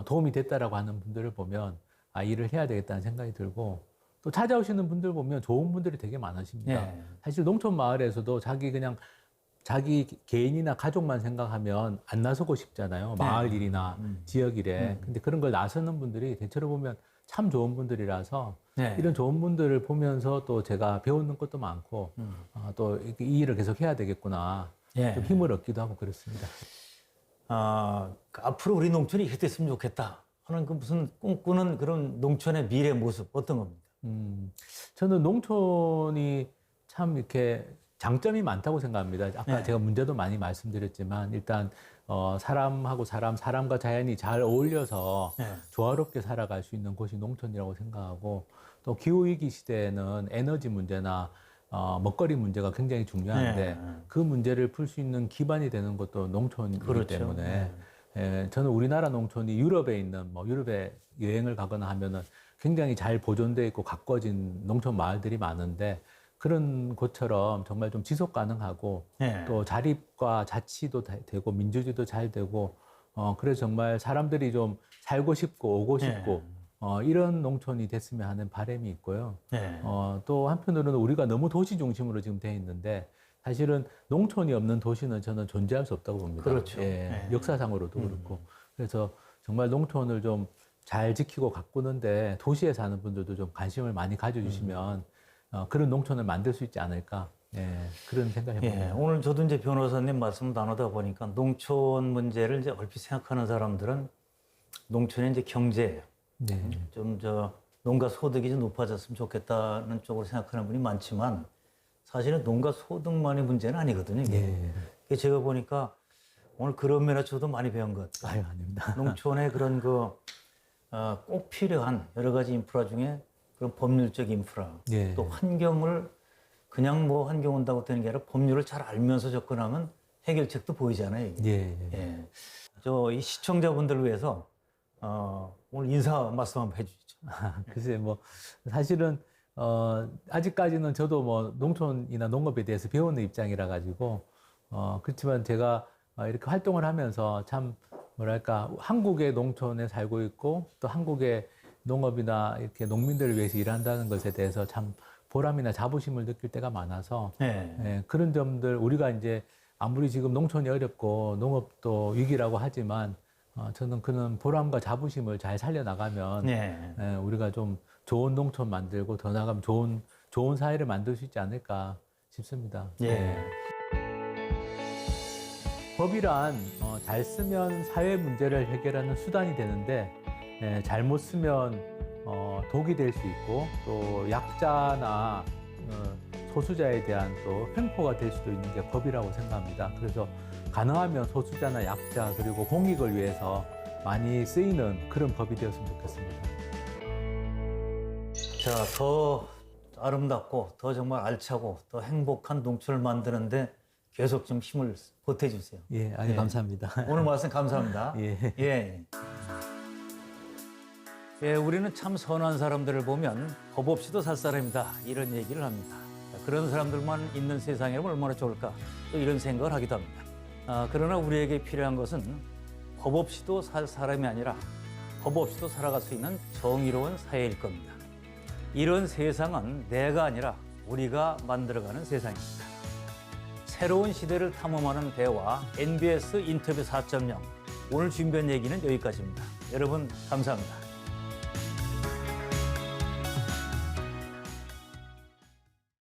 도움이 됐다라고 하는 분들을 보면 일을 해야 되겠다는 생각이 들고 또 찾아오시는 분들 보면 좋은 분들이 되게 많으십니다. 예. 사실 농촌 마을에서도 자기 개인이나 가족만 생각하면 안 나서고 싶잖아요. 마을 일이나 지역 일에. 근데 그런 걸 나서는 분들이 대체로 보면 참 좋은 분들이라서 네. 이런 좋은 분들을 보면서 또 제가 배우는 것도 많고 또 이 일을 계속 해야 되겠구나. 예. 좀 힘을 얻기도 하고 그렇습니다. 앞으로 우리 농촌이 이렇게 됐으면 좋겠다 하는 그 무슨 꿈꾸는 그런 농촌의 미래 모습 어떤 겁니까? 저는 농촌이 참 이렇게 장점이 많다고 생각합니다. 아까 네. 제가 문제도 많이 말씀드렸지만 일단 사람하고 사람과 자연이 잘 어울려서 네. 조화롭게 살아갈 수 있는 곳이 농촌이라고 생각하고 또 기후위기 시대에는 에너지 문제나 먹거리 문제가 굉장히 중요한데 네. 그 문제를 풀 수 있는 기반이 되는 것도 농촌이기 그렇죠. 때문에 저는 우리나라 농촌이 유럽에 있는 유럽에 여행을 가거나 하면은 굉장히 잘 보존되어 있고 가꿔진 농촌 마을들이 많은데 그런 곳처럼 정말 좀 지속 가능하고 네. 또 자립과 자치도 되고 민주주의도 잘 되고 그래서 정말 사람들이 좀 살고 싶고 오고 싶고 이런 농촌이 됐으면 하는 바람이 있고요. 네. 또 한편으로는 우리가 너무 도시 중심으로 지금 돼 있는데 사실은 농촌이 없는 도시는 저는 존재할 수 없다고 봅니다. 그렇죠. 예, 네. 역사상으로도 그렇고. 그래서 정말 농촌을 좀 잘 지키고 가꾸는데 도시에 사는 분들도 좀 관심을 많이 가져주시면 그런 농촌을 만들 수 있지 않을까. 예, 그런 생각을 해봅니다. 예, 오늘 저도 이제 변호사님 말씀 나누다 보니까 농촌 문제를 이제 얼핏 생각하는 사람들은 농촌의 이제 경제, 네. 좀 농가 소득이 좀 높아졌으면 좋겠다는 쪽으로 생각하는 분이 많지만 사실은 농가 소득만의 문제는 아니거든요. 이게. 예. 제가 보니까 오늘 그런 면에서 저도 많이 배운 것 같아요. 아유, 아닙니다. 농촌의 그런 꼭 필요한 여러 가지 인프라 중에 그런 법률적 인프라, 예. 또 환경을 그냥 뭐 환경 온다고 되는 게 아니라 법률을 잘 알면서 접근하면 해결책도 보이잖아요. 이게. 예. 예. 이 시청자분들을 위해서 오늘 인사 말씀 한번 해주시죠. 글쎄, 뭐, 사실은, 아직까지는 저도 뭐, 농촌이나 농업에 대해서 배우는 입장이라 가지고, 그렇지만 제가 이렇게 활동을 하면서 참, 뭐랄까, 한국의 농촌에 살고 있고, 또 한국의 농업이나 이렇게 농민들을 위해서 일한다는 것에 대해서 참 보람이나 자부심을 느낄 때가 많아서, 네. 예, 그런 점들, 우리가 이제 아무리 지금 농촌이 어렵고 농업도 위기라고 하지만, 저는 그런 보람과 자부심을 잘 살려나가면, 네. 예, 우리가 좀 좋은 농촌 만들고 더 나가면 좋은 사회를 만들 수 있지 않을까 싶습니다. 예. 법이란 잘 쓰면 사회 문제를 해결하는 수단이 되는데 잘못 쓰면 독이 될 수 있고 또 약자나 소수자에 대한 또 횡포가 될 수도 있는 게 법이라고 생각합니다. 그래서 가능하면 소수자나 약자 그리고 공익을 위해서 많이 쓰이는 그런 법이 되었으면 좋겠습니다. 자, 더 아름답고 더 정말 알차고 더 행복한 농촌을 만드는데 계속 좀 힘을 보태주세요. 예, 아유, 예. 감사합니다. 오늘 말씀 감사합니다. 예. 예. 예, 우리는 참 선한 사람들을 보면 법 없이도 살 사람이다 이런 얘기를 합니다. 그런 사람들만 있는 세상이라면 얼마나 좋을까 또 이런 생각을 하기도 합니다. 그러나 우리에게 필요한 것은 법 없이도 살 사람이 아니라 법 없이도 살아갈 수 있는 정의로운 사회일 겁니다. 이런 세상은 내가 아니라 우리가 만들어가는 세상입니다. 새로운 시대를 탐험하는 대화 NBS 인터뷰 4.0 오늘 준비한 얘기는 여기까지입니다. 여러분 감사합니다.